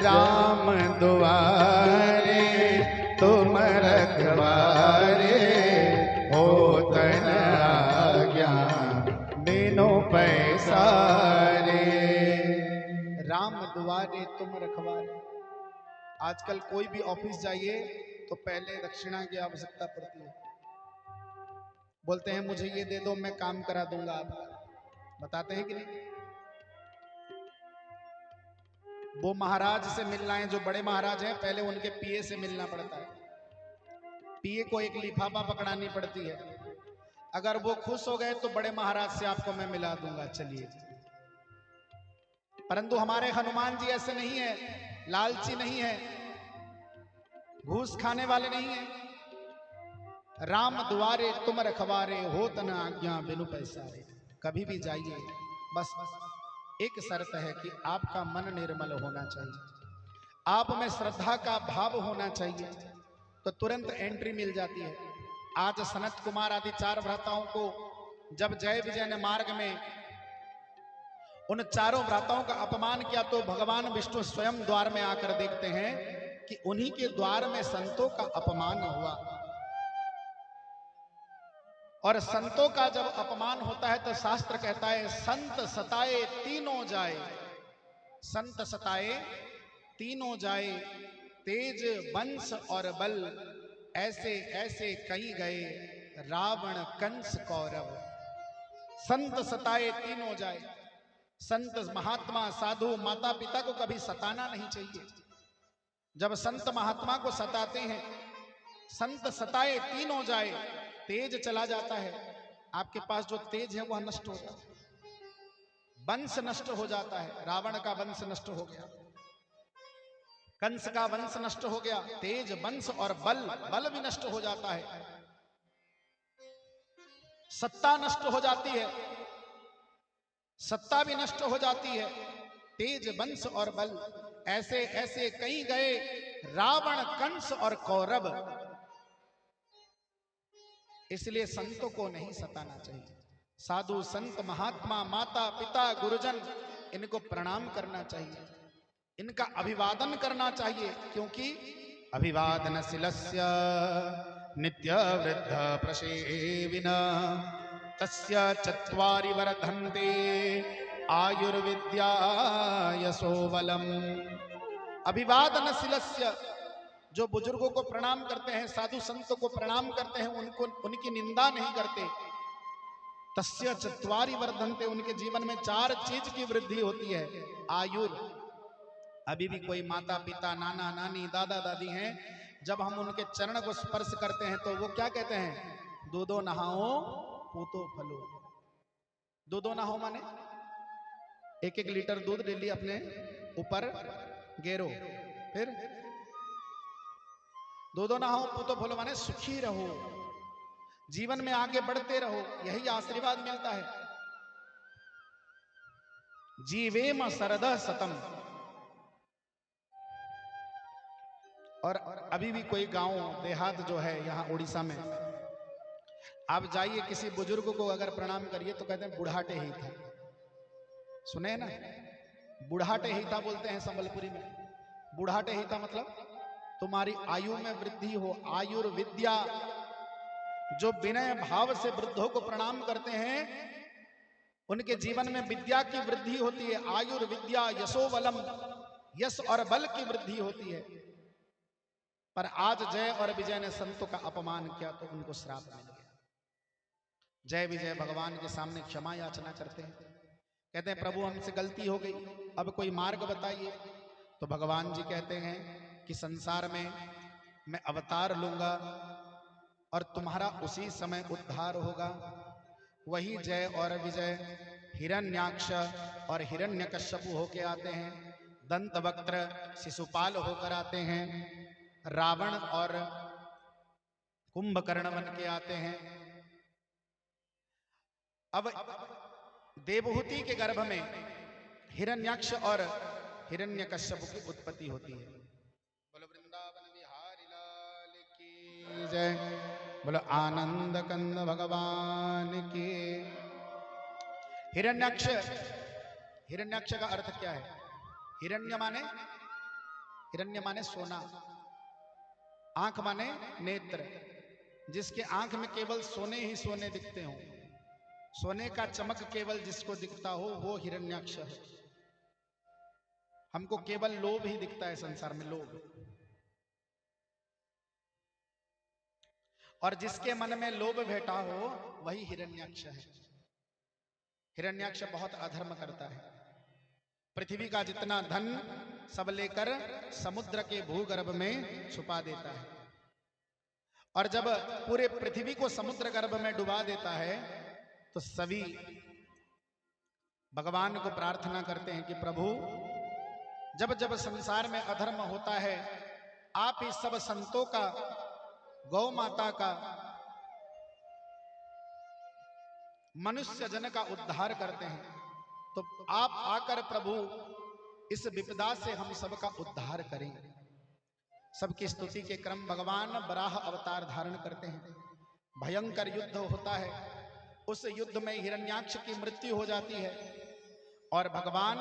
राम रखवारे, होतन आज्ञा बिनु पैसारे। राम दुआरे तुम रखवारे। आजकल कोई भी ऑफिस जाइए तो पहले दक्षिणा की आवश्यकता पड़ती है। बोलते हैं मुझे ये दे दो, मैं काम करा दूंगा आपका। बताते हैं कि नहीं? वो महाराज से मिलना है जो बड़े महाराज हैं, पहले उनके पीए से मिलना पड़ता है। पीए को एक लिफाफा पकड़ानी पड़ती है। अगर वो खुश हो गए तो बड़े महाराज से आपको मैं मिला दूंगा, चलिए। परंतु हमारे हनुमान जी ऐसे नहीं है, लालची नहीं है, घूस खाने वाले नहीं है। राम द्वारे तुम रखवारे, होत न आज्ञा बिनु पैसारे। कभी भी जाइए, बस एक शर्त है कि आपका मन निर्मल होना चाहिए, आप में श्रद्धा का भाव होना चाहिए, तो तुरंत एंट्री मिल जाती है। आज सनत कुमार आदि 4 भ्राताओं को जब जय विजय ने मार्ग में उन 4 भ्राताओं का अपमान किया, तो भगवान विष्णु स्वयं द्वार में आकर देखते हैं कि उन्हीं के द्वार में संतों का अपमान हुआ। और संतों का जब अपमान होता है तो शास्त्र कहता है संत सताए तीनों जाए। संत सताए तीनों जाए, तेज वंश और बल, ऐसे ऐसे कई गए रावण कंस कौरव। संत सताए तीनों जाए। संत महात्मा साधु माता पिता को कभी सताना नहीं चाहिए। जब संत महात्मा को सताते हैं, संत सताए तीनों जाए, तेज चला जाता है। आपके पास जो तेज है वह नष्ट हो जाता है, वंश नष्ट हो जाता है। रावण का वंश नष्ट हो गया, कंस का वंश नष्ट हो गया, तेज वंश और बल भी नष्ट हो जाता है। सत्ता नष्ट हो जाती है, सत्ता भी नष्ट हो जाती है। तेज वंश और बल, ऐसे ऐसे कई गए रावण कंस और कौरव। इसलिए संतों को नहीं सताना चाहिए। साधु संत महात्मा माता पिता गुरुजन, इनको प्रणाम करना चाहिए, इनका अभिवादन करना चाहिए। क्योंकि अभिवादनशीलस्य नित्य वृद्ध प्रसेविना, तस्य चत्वारि वर्धन्ते आयुर्विद्या यशोबलम्। अभिवादनशीलस्य, जो बुजुर्गों को प्रणाम करते हैं, साधु संतों को प्रणाम करते हैं, उनको उनकी निंदा नहीं करते। तस्य चत्वारि वर्धन्ते, उनके जीवन में 4 चीज की वृद्धि होती है। आयुर, अभी भी कोई माता पिता नाना नानी दादा दादी हैं, जब हम उनके चरण को स्पर्श करते हैं तो वो क्या कहते हैं? दो नहाओ पूतो फलो। दो नहाओ माने 1-1 लीटर दूध ले लिया अपने ऊपर गेरो, फिर दो नहाओ पूतो फलो माने सुखी रहो, जीवन में आगे बढ़ते रहो, यही आशीर्वाद मिलता है। जीवेम सरद सतम। और अभी भी कोई गांव देहात जो है यहाँ उड़ीसा में, आप जाइए किसी बुजुर्ग को अगर प्रणाम करिए तो कहते हैं बुढ़ाटे ही था। सुने ना, बुढ़ाटे ही था बोलते हैं संबलपुरी में। बुढ़ाटे ही था मतलब तुम्हारी आयु में वृद्धि हो। आयुर्विद्या, जो विनय भाव से वृद्धों को प्रणाम करते हैं उनके जीवन में विद्या की वृद्धि होती है। आयुर्विद्या यशोबलम, यश और बल की वृद्धि होती है। पर आज जय और विजय ने संतों का अपमान किया तो उनको श्राप मिल गया। जय विजय भगवान के सामने क्षमा याचना करते हैं, कहते हैं प्रभु हमसे गलती हो गई, अब कोई मार्ग बताइए। तो भगवान जी कहते हैं कि संसार में मैं अवतार लूंगा और तुम्हारा उसी समय उद्धार होगा। वही जय और विजय हिरण्याक्ष और हिरण्यकश्यपु होके आते हैं, दंतवक्त्र शिशुपाल होकर आते हैं, रावण और कुंभकर्ण बन के आते हैं। अब देवहूति के गर्भ में हिरण्याक्ष और हिरण्यकश्यप की उत्पत्ति होती है। बोलो वृंदावन बिहारी लाल की जय, बोलो आनंद कंद भगवान की। हिरण्याक्ष, हिरण्याक्ष का अर्थ क्या है? हिरण्य माने सोना, आंख माने नेत्र, जिसके आंख में केवल सोने ही सोने दिखते हो, सोने का चमक केवल जिसको दिखता हो वो हिरण्याक्ष है। हमको केवल लोभ ही दिखता है संसार में, लोभ। और जिसके मन में लोभ बैठा हो वही हिरण्याक्ष है। हिरण्याक्ष बहुत अधर्म करता है। पृथ्वी का जितना धन सब लेकर समुद्र के भूगर्भ में छुपा देता है, और जब पूरे पृथ्वी को समुद्र गर्भ में डुबा देता है तो सभी भगवान को प्रार्थना करते हैं कि प्रभु, जब जब संसार में अधर्म होता है आप ही सब संतों का, गौ माता का, मनुष्य जन का उद्धार करते हैं, तो आप आकर प्रभु इस विपदा से हम सबका उद्धार करें। सबकी स्तुति के क्रम भगवान बराह अवतार धारण करते हैं। भयंकर युद्ध होता है, उस युद्ध में हिरण्याक्ष की मृत्यु हो जाती है और भगवान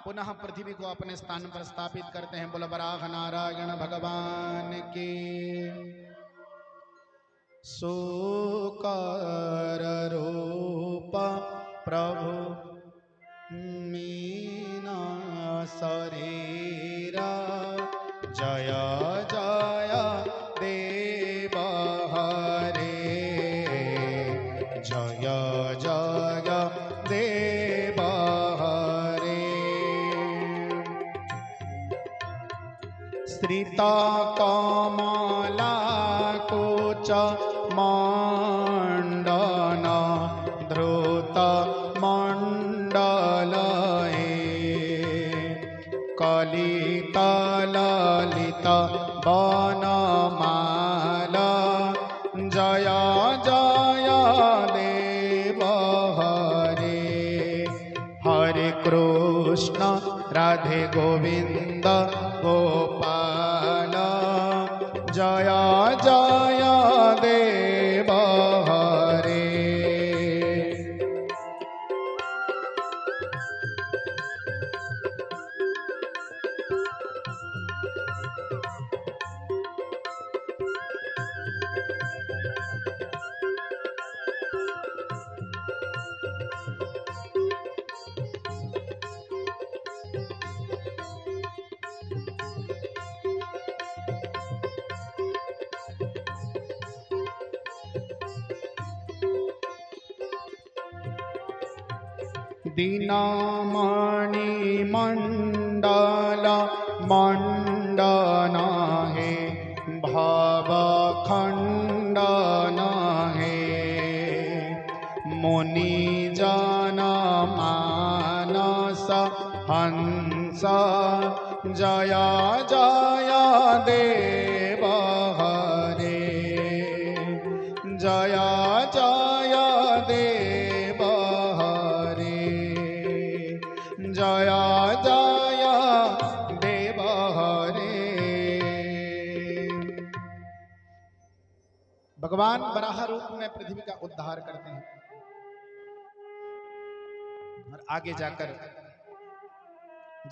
पुनः पृथ्वी को अपने स्थान पर स्थापित करते हैं। बोल बराह नारायण भगवान की। सुकर रूप प्रभु मीना शरीरा, जय जय देव हरे, जय जय देव हरे। श्रिता कमला कुच मंडन धृत मंडल, कलित ललित बनमाल, जय जय देव हरे। हरे कृष्ण राधे गोविंद गोपाल, जय जय देव हरे। दीनामणि मंडल मंडन है, भावखंडन है, मुनि जन मानस हंस, जय जय देव हरे, जय जय देव हरे, जय जय देव हरे। भगवान वराह रूप में पृथ्वी का उद्धार करते हैं और आगे जाकर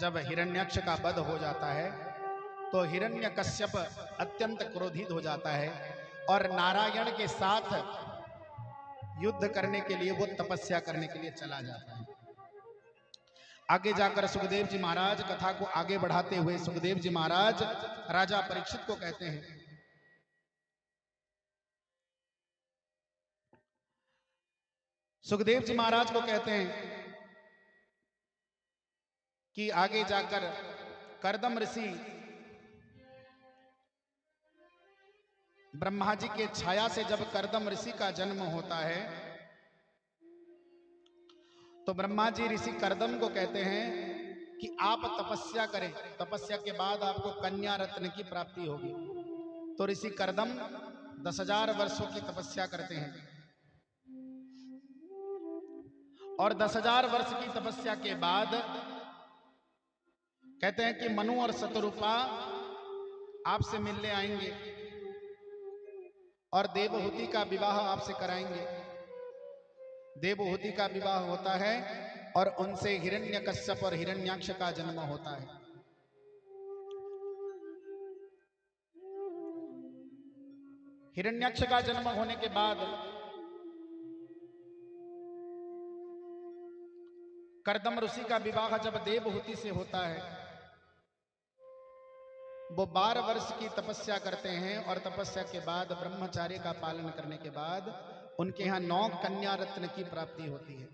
जब हिरण्याक्ष का वध हो जाता है तो हिरण्यकश्यप अत्यंत क्रोधित हो जाता है और नारायण के साथ युद्ध करने के लिए, वो तपस्या करने के लिए चला जाता है। आगे जाकर सुखदेव जी महाराज कथा को आगे बढ़ाते हुए सुखदेव जी महाराज राजा परीक्षित को कहते हैं, सुखदेव जी महाराज को कहते हैं कि आगे जाकर कर्दम ऋषि ब्रह्मा जी के छाया से जब कर्दम ऋषि का जन्म होता है तो ब्रह्मा जी ऋषि कर्दम को कहते हैं कि आप तपस्या करें, तपस्या के बाद आपको कन्या रत्न की प्राप्ति होगी। तो ऋषि कर्दम 10,000 वर्षों की तपस्या करते हैं और 10,000 वर्ष की तपस्या के बाद कहते हैं कि मनु और शतरूपा आपसे मिलने आएंगे और देवहूति का विवाह आपसे कराएंगे। देवहूति का विवाह होता है और उनसे हिरण्यकश्यप और हिरण्याक्ष का जन्म होता है। हिरण्याक्ष का जन्म होने के बाद कर्दम ऋषि का विवाह जब देवहूति से होता है, वो 12 वर्ष की तपस्या करते हैं और तपस्या के बाद ब्रह्मचार्य का पालन करने के बाद उनके यहाँ 9 कन्या रत्न की प्राप्ति होती है।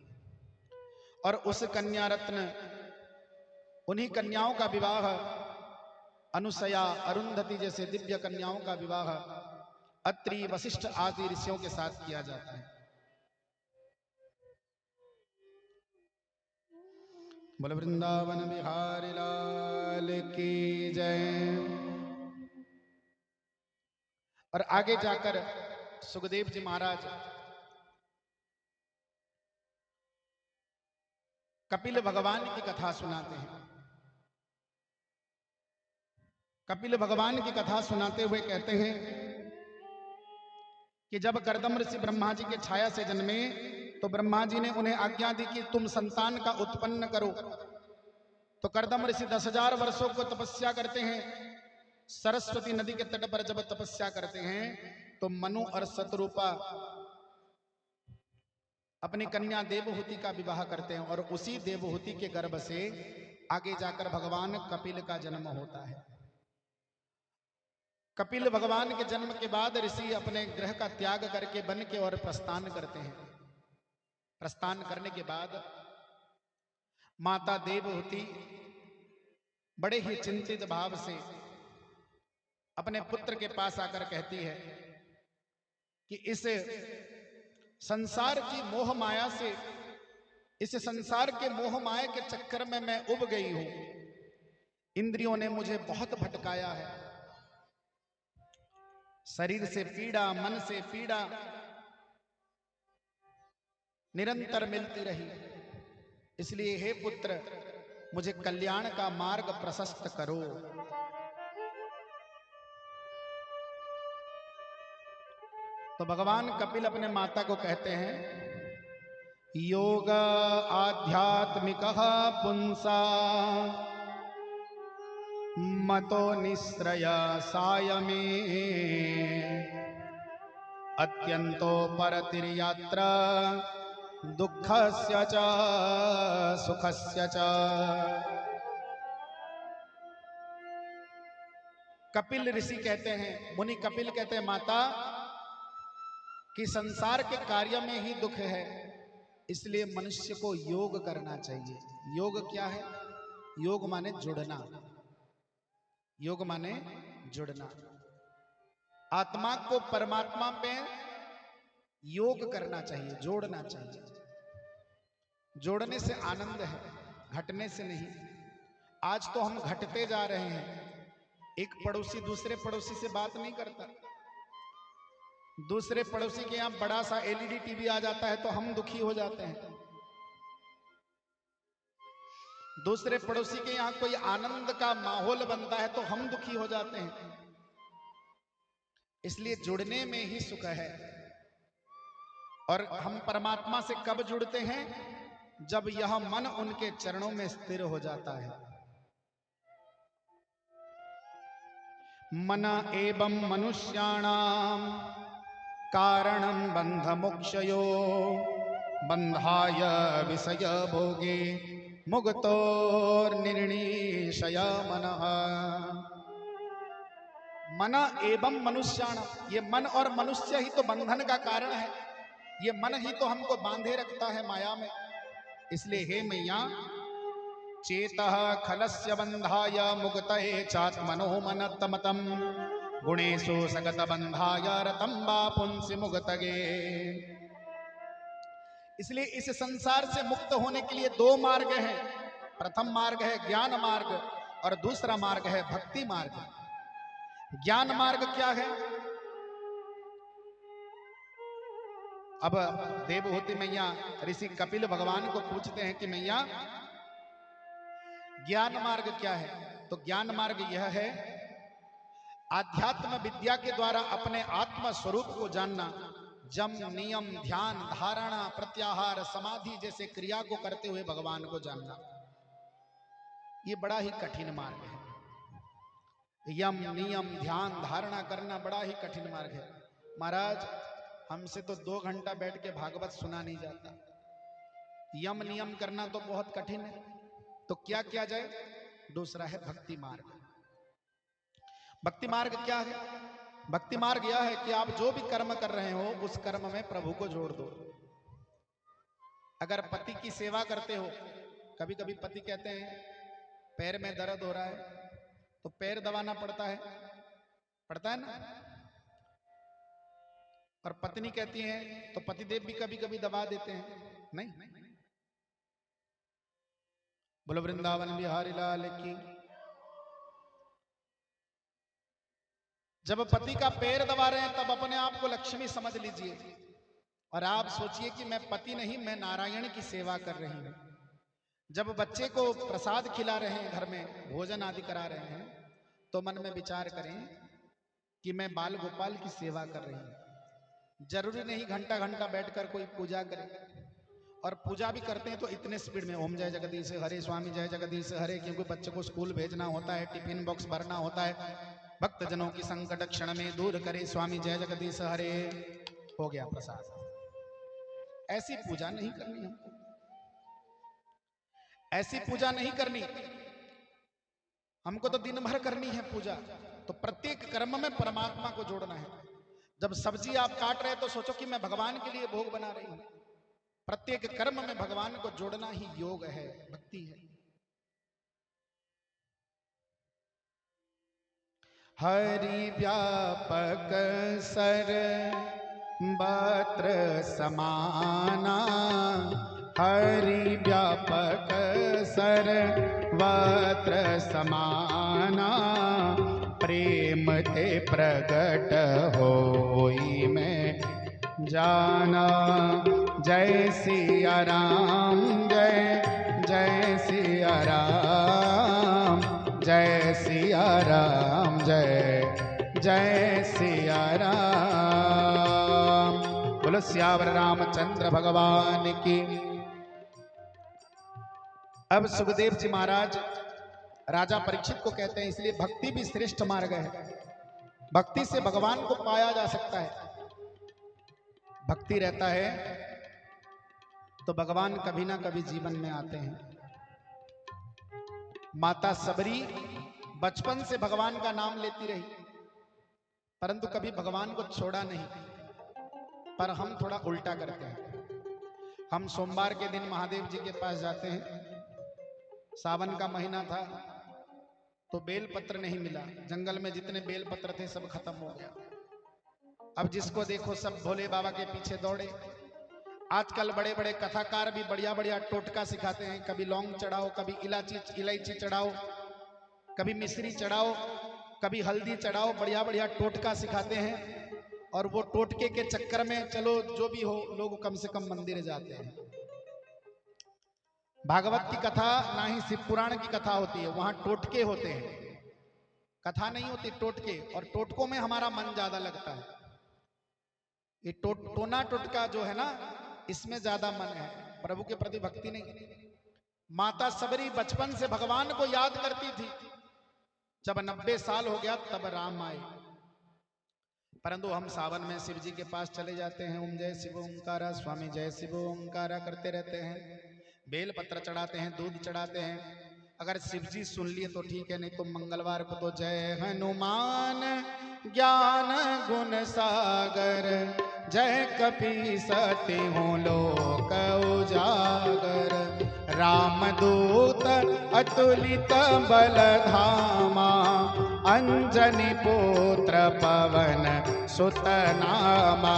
और उस कन्या रत्न, उन्हीं कन्याओं का विवाह अनुसया, अरुंधति जैसे दिव्य कन्याओं का विवाह अत्रि, वशिष्ठ आदि ऋषियों के साथ किया जाता है। बोल वृंदावन बिहारी लाल की जय। और आगे जाकर सुखदेव जी महाराज कपिल भगवान की कथा सुनाते हैं। कपिल भगवान की कथा सुनाते हुए कहते हैं कि जब कर्दम ऋषि ब्रह्मा जी के छाया से जन्मे तो ब्रह्मा जी ने उन्हें आज्ञा दी कि तुम संतान का उत्पन्न करो। तो कर्दम ऋषि 10,000 वर्षों को तपस्या करते हैं। सरस्वती नदी के तट पर जब तपस्या करते हैं तो मनु और शतरूपा अपनी कन्या देवहूति का विवाह करते हैं और उसी देवहूति के गर्भ से आगे जाकर भगवान कपिल का जन्म होता है। कपिल भगवान के जन्म के बाद ऋषि अपने ग्रह का त्याग करके वन के ओर प्रस्थान करते हैं। प्रस्थान करने के बाद माता देवहूति बड़े ही चिंतित भाव से अपने पुत्र के पास आकर कहती है कि इस संसार की मोह माया से, इस संसार के मोह माया के चक्कर में मैं उब गई हूं। इंद्रियों ने मुझे बहुत भटकाया है। शरीर से पीड़ा, मन से पीड़ा निरंतर मिलती रही। इसलिए हे पुत्र, मुझे कल्याण का मार्ग प्रशस्त करो। तो भगवान कपिल अपने माता को कहते हैं, योग आध्यात्मिक पुंसा मतो निश्रय सायमे अत्यंतो परतिर्यात्रा दुःखस्य च सुखस्य च। कपिल ऋषि कहते हैं, मुनि कपिल कहते हैं, माता कि संसार के कार्य में ही दुख है, इसलिए मनुष्य को योग करना चाहिए। योग क्या है? योग माने जुड़ना। योग माने जुड़ना। आत्मा को परमात्मा में योग करना चाहिए, जोड़ना चाहिए। जोड़ने से आनंद है, घटने से नहीं। आज तो हम घटते जा रहे हैं। एक पड़ोसी दूसरे पड़ोसी से बात नहीं करता। दूसरे पड़ोसी के यहां बड़ा सा एलईडी टीवी आ जाता है तो हम दुखी हो जाते हैं। दूसरे पड़ोसी के यहां कोई आनंद का माहौल बनता है तो हम दुखी हो जाते हैं। इसलिए जुड़ने में ही सुख है। और हम परमात्मा से कब जुड़ते हैं? जब यह मन उनके चरणों में स्थिर हो जाता है। मन एवं मनुष्याणाम कारणं बंध मोक्षयो बंधाय विषय भोगे मुक्तोर्निर्णीशय मनः। मन एवं मनुष्याणाम, ये मन और मनुष्य ही तो बंधन का कारण है। ये मन ही तो हमको बांधे रखता है माया में। इसलिए हे मैया, चेतः खलस्य बंधाय मुक्तये चात्मनो मनतमतम गुणेषु सगत बंधाय रतम वा पुंसि मुक्तगे। इसलिए इस संसार से मुक्त होने के लिए 2 मार्ग हैं। प्रथम मार्ग है ज्ञान मार्ग और दूसरा मार्ग है भक्ति मार्ग। ज्ञान मार्ग क्या है? अब देवहूति मैया ऋषि कपिल भगवान को पूछते हैं कि मैया, ज्ञान मार्ग क्या है? तो ज्ञान मार्ग यह है, आध्यात्म विद्या के द्वारा अपने आत्म स्वरूप को जानना। जम, नियम, ध्यान, धारणा, प्रत्याहार, समाधि जैसे क्रिया को करते हुए भगवान को जानना, ये बड़ा ही कठिन मार्ग है। यम, नियम, ध्यान, धारणा करना बड़ा ही कठिन मार्ग है। महाराज हमसे तो 2 घंटा बैठ के भागवत सुना नहीं जाता, यम नियम करना तो बहुत कठिन है, तो क्या किया जाए? दूसरा है भक्ति मार्ग। भक्ति मार्ग क्या है? भक्ति मार्ग यह है कि आप जो भी कर्म कर रहे हो उस कर्म में प्रभु को जोड़ दो। अगर पति की सेवा करते हो, कभी कभी पति कहते हैं पैर में दर्द हो रहा है तो पैर दबाना पड़ता है ना, और पत्नी कहती है तो पतिदेव भी कभी कभी दबा देते हैं, नहीं? बोलो वृंदावन बिहारी लाल की। जब पति का पैर दबा रहे हैं तब अपने आप को लक्ष्मी समझ लीजिए, और आप सोचिए कि मैं पति नहीं, मैं नारायण की सेवा कर रही हूं। जब बच्चे को प्रसाद खिला रहे हैं, घर में भोजन आदि करा रहे हैं, तो मन में विचार करें कि मैं बाल गोपाल की सेवा कर रही हूं। जरूरी नहीं घंटा घंटा बैठकर कोई पूजा करे, और पूजा भी करते हैं तो इतने स्पीड में ओम जय जगदीश हरे, स्वामी जय जगदीश हरे, क्योंकि बच्चे को स्कूल भेजना होता है, टिफिन बॉक्स भरना होता है, भक्त जनों की संकट क्षण में दूर करे, स्वामी जय जगदीश हरे, हो गया प्रसाद। ऐसी पूजा नहीं करनी हमको, ऐसी पूजा नहीं करनी हमको, तो दिन भर करनी है पूजा। तो प्रत्येक कर्म में परमात्मा को जोड़ना है। जब सब्जी आप काट रहे हैं तो सोचो कि मैं भगवान के लिए भोग बना रही हूं। प्रत्येक कर्म में भगवान को जोड़ना ही योग है, भक्ति है। हरि व्यापक सर बत्र समाना, हरि व्यापक सर वत्र समाना, प्रेम ते प्रगट होई में जाना। जय सिया राम, जय जय सिया राम, जय सिया राम, जय जय सिया राम। बोलो सियावर रामचंद्र भगवान की। अब सुखदेव जी महाराज राजा परीक्षित को कहते हैं, इसलिए भक्ति भी श्रेष्ठ मार्ग है। भक्ति से भगवान को पाया जा सकता है। भक्ति रहता है तो भगवान कभी ना कभी जीवन में आते हैं। माता सबरी बचपन से भगवान का नाम लेती रही, परंतु कभी भगवान को छोड़ा नहीं। पर हम थोड़ा उल्टा करते हैं। हम सोमवार के दिन महादेव जी के पास जाते हैं। सावन का महीना था तो बेल पत्र नहीं मिला, जंगल में जितने बेल पत्र थे सब खत्म हो गया। अब जिसको देखो सब भोले बाबा के पीछे दौड़े। आजकल बड़े बड़े कथाकार भी बढ़िया बढ़िया टोटका सिखाते हैं, कभी लौंग चढ़ाओ, कभी इलायची चढ़ाओ, कभी मिश्री चढ़ाओ, कभी हल्दी चढ़ाओ, बढ़िया बढ़िया टोटका सिखाते हैं। और वो टोटके के चक्कर में चलो जो भी हो, लोग कम से कम मंदिर जाते हैं। भागवत की कथा ना ही शिव पुराण की कथा होती है, वहां टोटके होते हैं, कथा नहीं होती, टोटके। और टोटकों में हमारा मन ज्यादा लगता है। ये टोना टोटका जो है ना, इसमें ज्यादा मन है, प्रभु के प्रति भक्ति नहीं। माता सबरी बचपन से भगवान को याद करती थी। जब 90 साल हो गया तब राम आए। परंतु हम सावन में शिव जी के पास चले जाते हैं, ओम जय शिव ओंकारा, स्वामी जय शिव ओंकारा करते रहते हैं, बेल पत्र चढ़ाते हैं, दूध चढ़ाते हैं। अगर शिव जी सुन लिए तो ठीक है, नहीं तो मंगलवार को तो जय हनुमान ज्ञान गुण सागर, जय कपी सती हूँ लोक उजागर, रामदूत अतुलित बल धामा, अंजनी पुत्र पवन सुत नामा।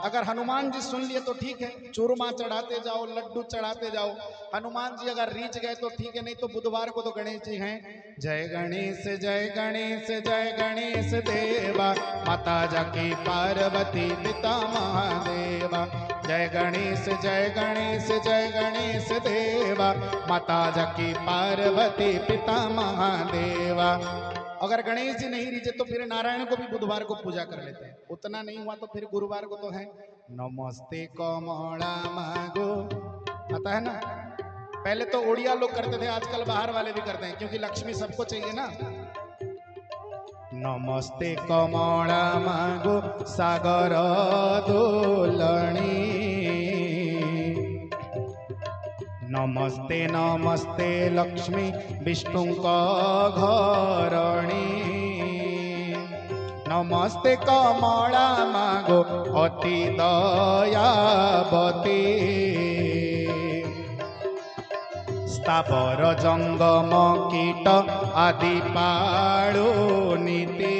अगर हनुमान जी सुन लिए तो ठीक है, चूरमा चढ़ाते जाओ, लड्डू चढ़ाते जाओ। हनुमान जी अगर रीच गए तो ठीक है, नहीं तो बुधवार को तो गणेश जी हैं। जय गणेश जय गणेश जय गणेश देवा, माता जाकी पार्वती पिता महादेवा। जय गणेश जय गणेश जय गणेश देवा, माता जाकी पार्वती पिता महादेवा। अगर गणेश जी नहीं रीचे तो फिर नारायण को भी बुधवार को पूजा कर लेते हैं। उतना नहीं हुआ तो फिर गुरुवार को तो है नमस्ते कमला मागो, आता है ना। पहले तो उड़िया लोग करते थे, आजकल बाहर वाले भी करते हैं, क्योंकि लक्ष्मी सबको चाहिए ना। नमस्ते कमला मागो सागर दोलणी नमस्ते नमस्ते लक्ष्मी विष्णु घरणी नमस्ते कमला मागो अति दयावती स्थावर जंगम कीट आदि पाळो नीति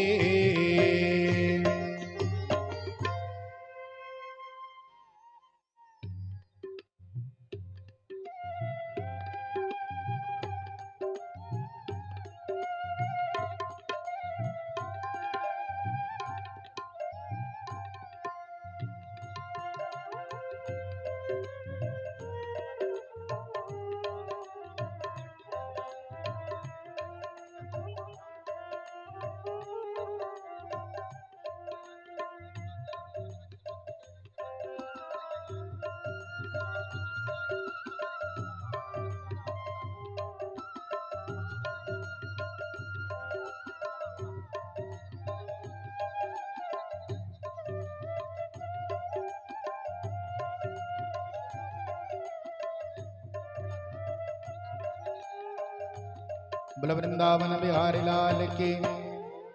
बोलो वृंदावन बिहारी लाल की।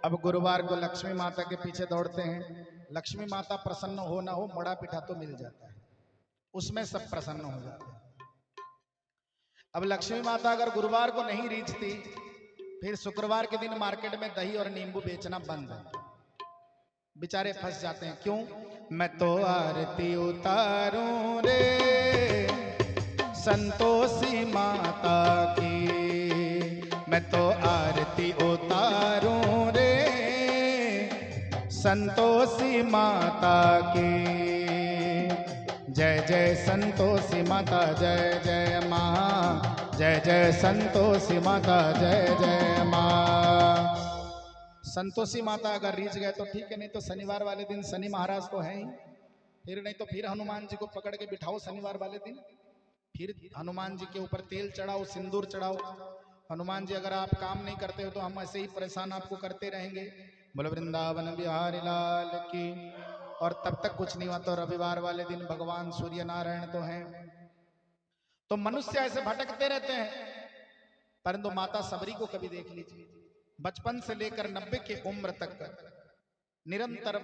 अब गुरुवार को लक्ष्मी माता के पीछे दौड़ते हैं। लक्ष्मी माता प्रसन्न हो ना हो, मड़ा पिठा तो मिल जाता है, उसमें सब प्रसन्न हो जाते हैं। अब लक्ष्मी माता अगर गुरुवार को नहीं रीझती, फिर शुक्रवार के दिन मार्केट में दही और नींबू बेचना बंद है, बेचारे फंस जाते हैं। क्यों? मैं तो आरती उतारूं रे संतोषी माता की, मैं तो आरती उतारूं रे संतोषी माता की। जय जय संतोषी माता, जय जय माँ, जय जय संतोषी माता, जय जय माँ। संतोषी माता अगर रीझ गए तो ठीक है, नहीं तो शनिवार वाले दिन शनि महाराज तो हैं ही, फिर नहीं तो फिर हनुमान जी को पकड़ के बिठाओ शनिवार वाले दिन, फिर हनुमान जी के ऊपर तेल चढ़ाओ, सिंदूर चढ़ाओ। हनुमान जी अगर आप काम नहीं करते हो तो हम ऐसे ही परेशान आपको करते रहेंगे। बोलो वृंदावन बिहारी लाल की। और तब तक कुछ नहीं हुआ तो रविवार वाले दिन भगवान सूर्य नारायण तो हैं, तो मनुष्य ऐसे भटकते रहते हैं। परंतु माता सबरी को कभी देख लीजिए, बचपन से लेकर 90 की उम्र तक निरंतर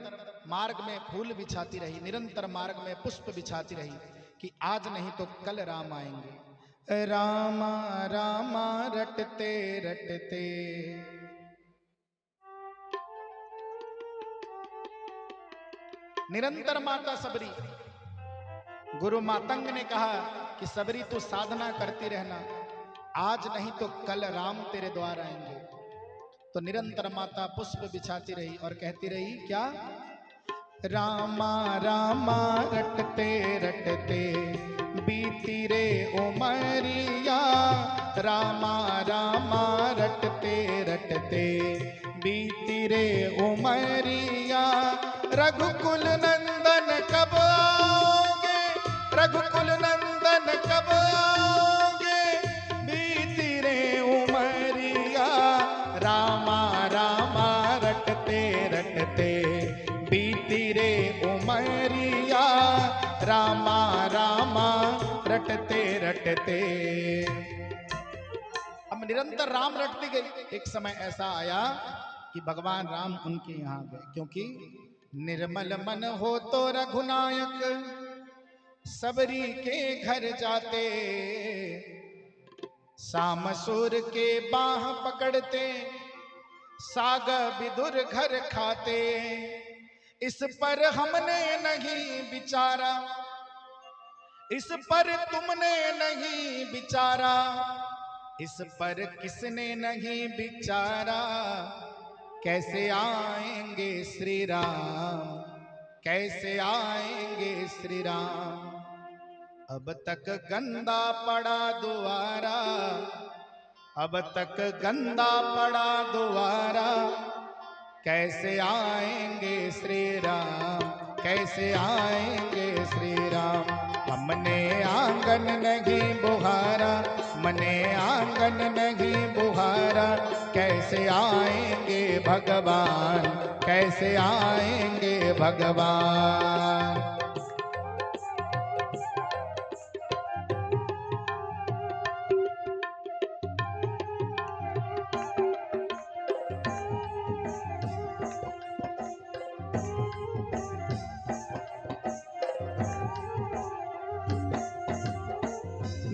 मार्ग में फूल बिछाती रही, निरंतर मार्ग में पुष्प बिछाती रही कि आज नहीं तो कल राम आएंगे। रामा रामा रटते रटते निरंतर माता सबरी। गुरु मातंग ने कहा कि सबरी तू साधना करती रहना, आज नहीं तो कल राम तेरे द्वार आएंगे। तो निरंतर माता पुष्प बिछाती रही और कहती रही क्या? रामा रामा रटते रटते बीती रे उमरिया, रामा रामा रटते रटते बीती रे उमरिया। रघुकुल नंदन कब आओगे, रघुकुल नंदन कब आओगे, बीती रे उमरिया। रामा रामा रटते रटते बीती रे उमरिया, रामा रामा रटते रटते। अब निरंतर राम रटती गई। एक समय ऐसा आया कि भगवान राम उनके यहाँ गए, क्योंकि निर्मल मन हो तो रघुनायक सबरी के घर जाते, शाम सूर के बाह पकड़ते, साग विदुर घर खाते। इस पर हमने नहीं विचारा, इस पर तुमने नहीं विचारा, इस पर किसने नहीं विचारा। कैसे आएंगे श्री राम, कैसे आएंगे श्री राम। अब तक गंदा पड़ा द्वारा, अब तक गंदा पड़ा द्वारा। कैसे आएंगे श्री राम, कैसे आएंगे श्री राम। हमने आंगन नहीं बुहारा, मने आंगन नहीं बुहारा, कैसे आएंगे भगवान, कैसे आएंगे भगवान।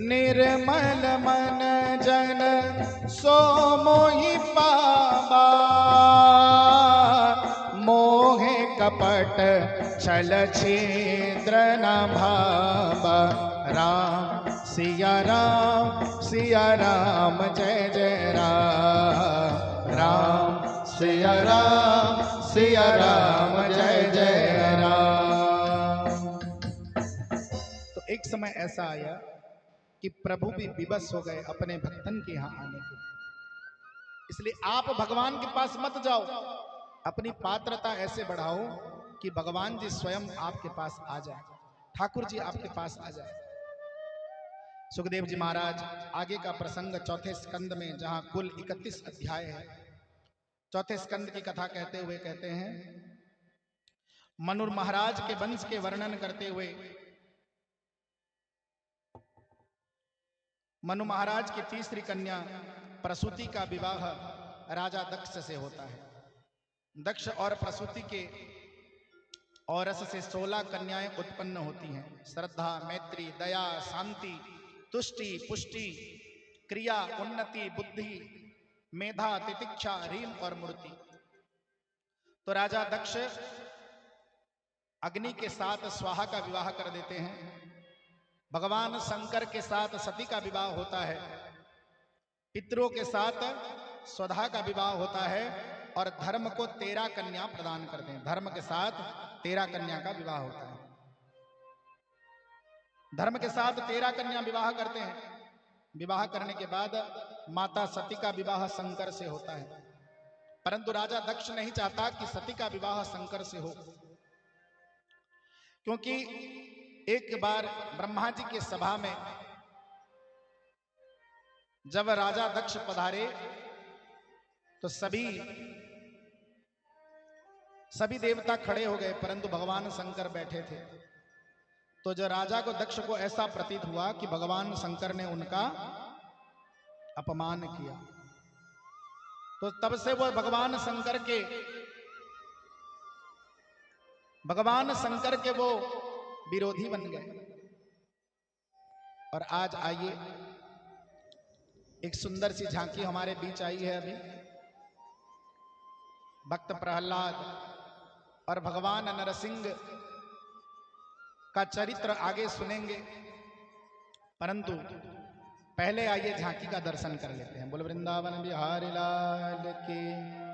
निर्मल मन जन सो मोहि पावा, मोहे कपट छल छिद्र न भावा। राम सिया राम सिया राम जय जय राम, राम सिया राम जय जय राम। तो एक समय ऐसा आया कि प्रभु भी विवश हो गए अपने भक्तन के यहां आने के। इसलिए आप भगवान के पास मत जाओ, अपनी पात्रता ऐसे बढ़ाओ कि भगवान जी स्वयं आपके पास आ जाए, ठाकुर जी आपके पास आ जाए। सुखदेव जी महाराज आगे का प्रसंग चौथे स्कंद में, जहां कुल 31 अध्याय है, चौथे स्कंद की कथा कहते हुए कहते हैं, मनु महाराज के वंश के वर्णन करते हुए, मनु महाराज की तीसरी कन्या प्रसूति का विवाह राजा दक्ष से होता है। दक्ष और प्रसूति के औरस से 16 कन्याएं उत्पन्न होती हैं। श्रद्धा, मैत्री, दया, शांति, तुष्टि, पुष्टि, क्रिया, उन्नति, बुद्धि, मेधा, तितिक्षा, रीम और मूर्ति। तो राजा दक्ष अग्नि के साथ स्वाहा का विवाह कर देते हैं, भगवान शंकर के साथ सती का विवाह होता है, पितरों के साथ स्वधा का विवाह होता है, और धर्म को 13 कन्या प्रदान करते हैं। धर्म के साथ 13 कन्या का विवाह होता है। धर्म के साथ 13 कन्या विवाह करते हैं। विवाह करने के बाद माता सती का विवाह शंकर से होता है, परंतु राजा दक्ष नहीं चाहता कि सती का विवाह शंकर से हो, क्योंकि एक बार ब्रह्मा जी के सभा में जब राजा दक्ष पधारे तो सभी देवता खड़े हो गए, परंतु भगवान शंकर बैठे थे। तो जो राजा को दक्ष को ऐसा प्रतीत हुआ कि भगवान शंकर ने उनका अपमान किया, तो तब से वो भगवान शंकर के वो विरोधी बन गए। और आज आइए, एक सुंदर सी झांकी हमारे बीच आई है अभी। भक्त प्रहलाद और भगवान नरसिंह का चरित्र आगे सुनेंगे, परंतु पहले आइए झांकी का दर्शन कर लेते हैं। बोल वृंदावन बिहारी लाल की।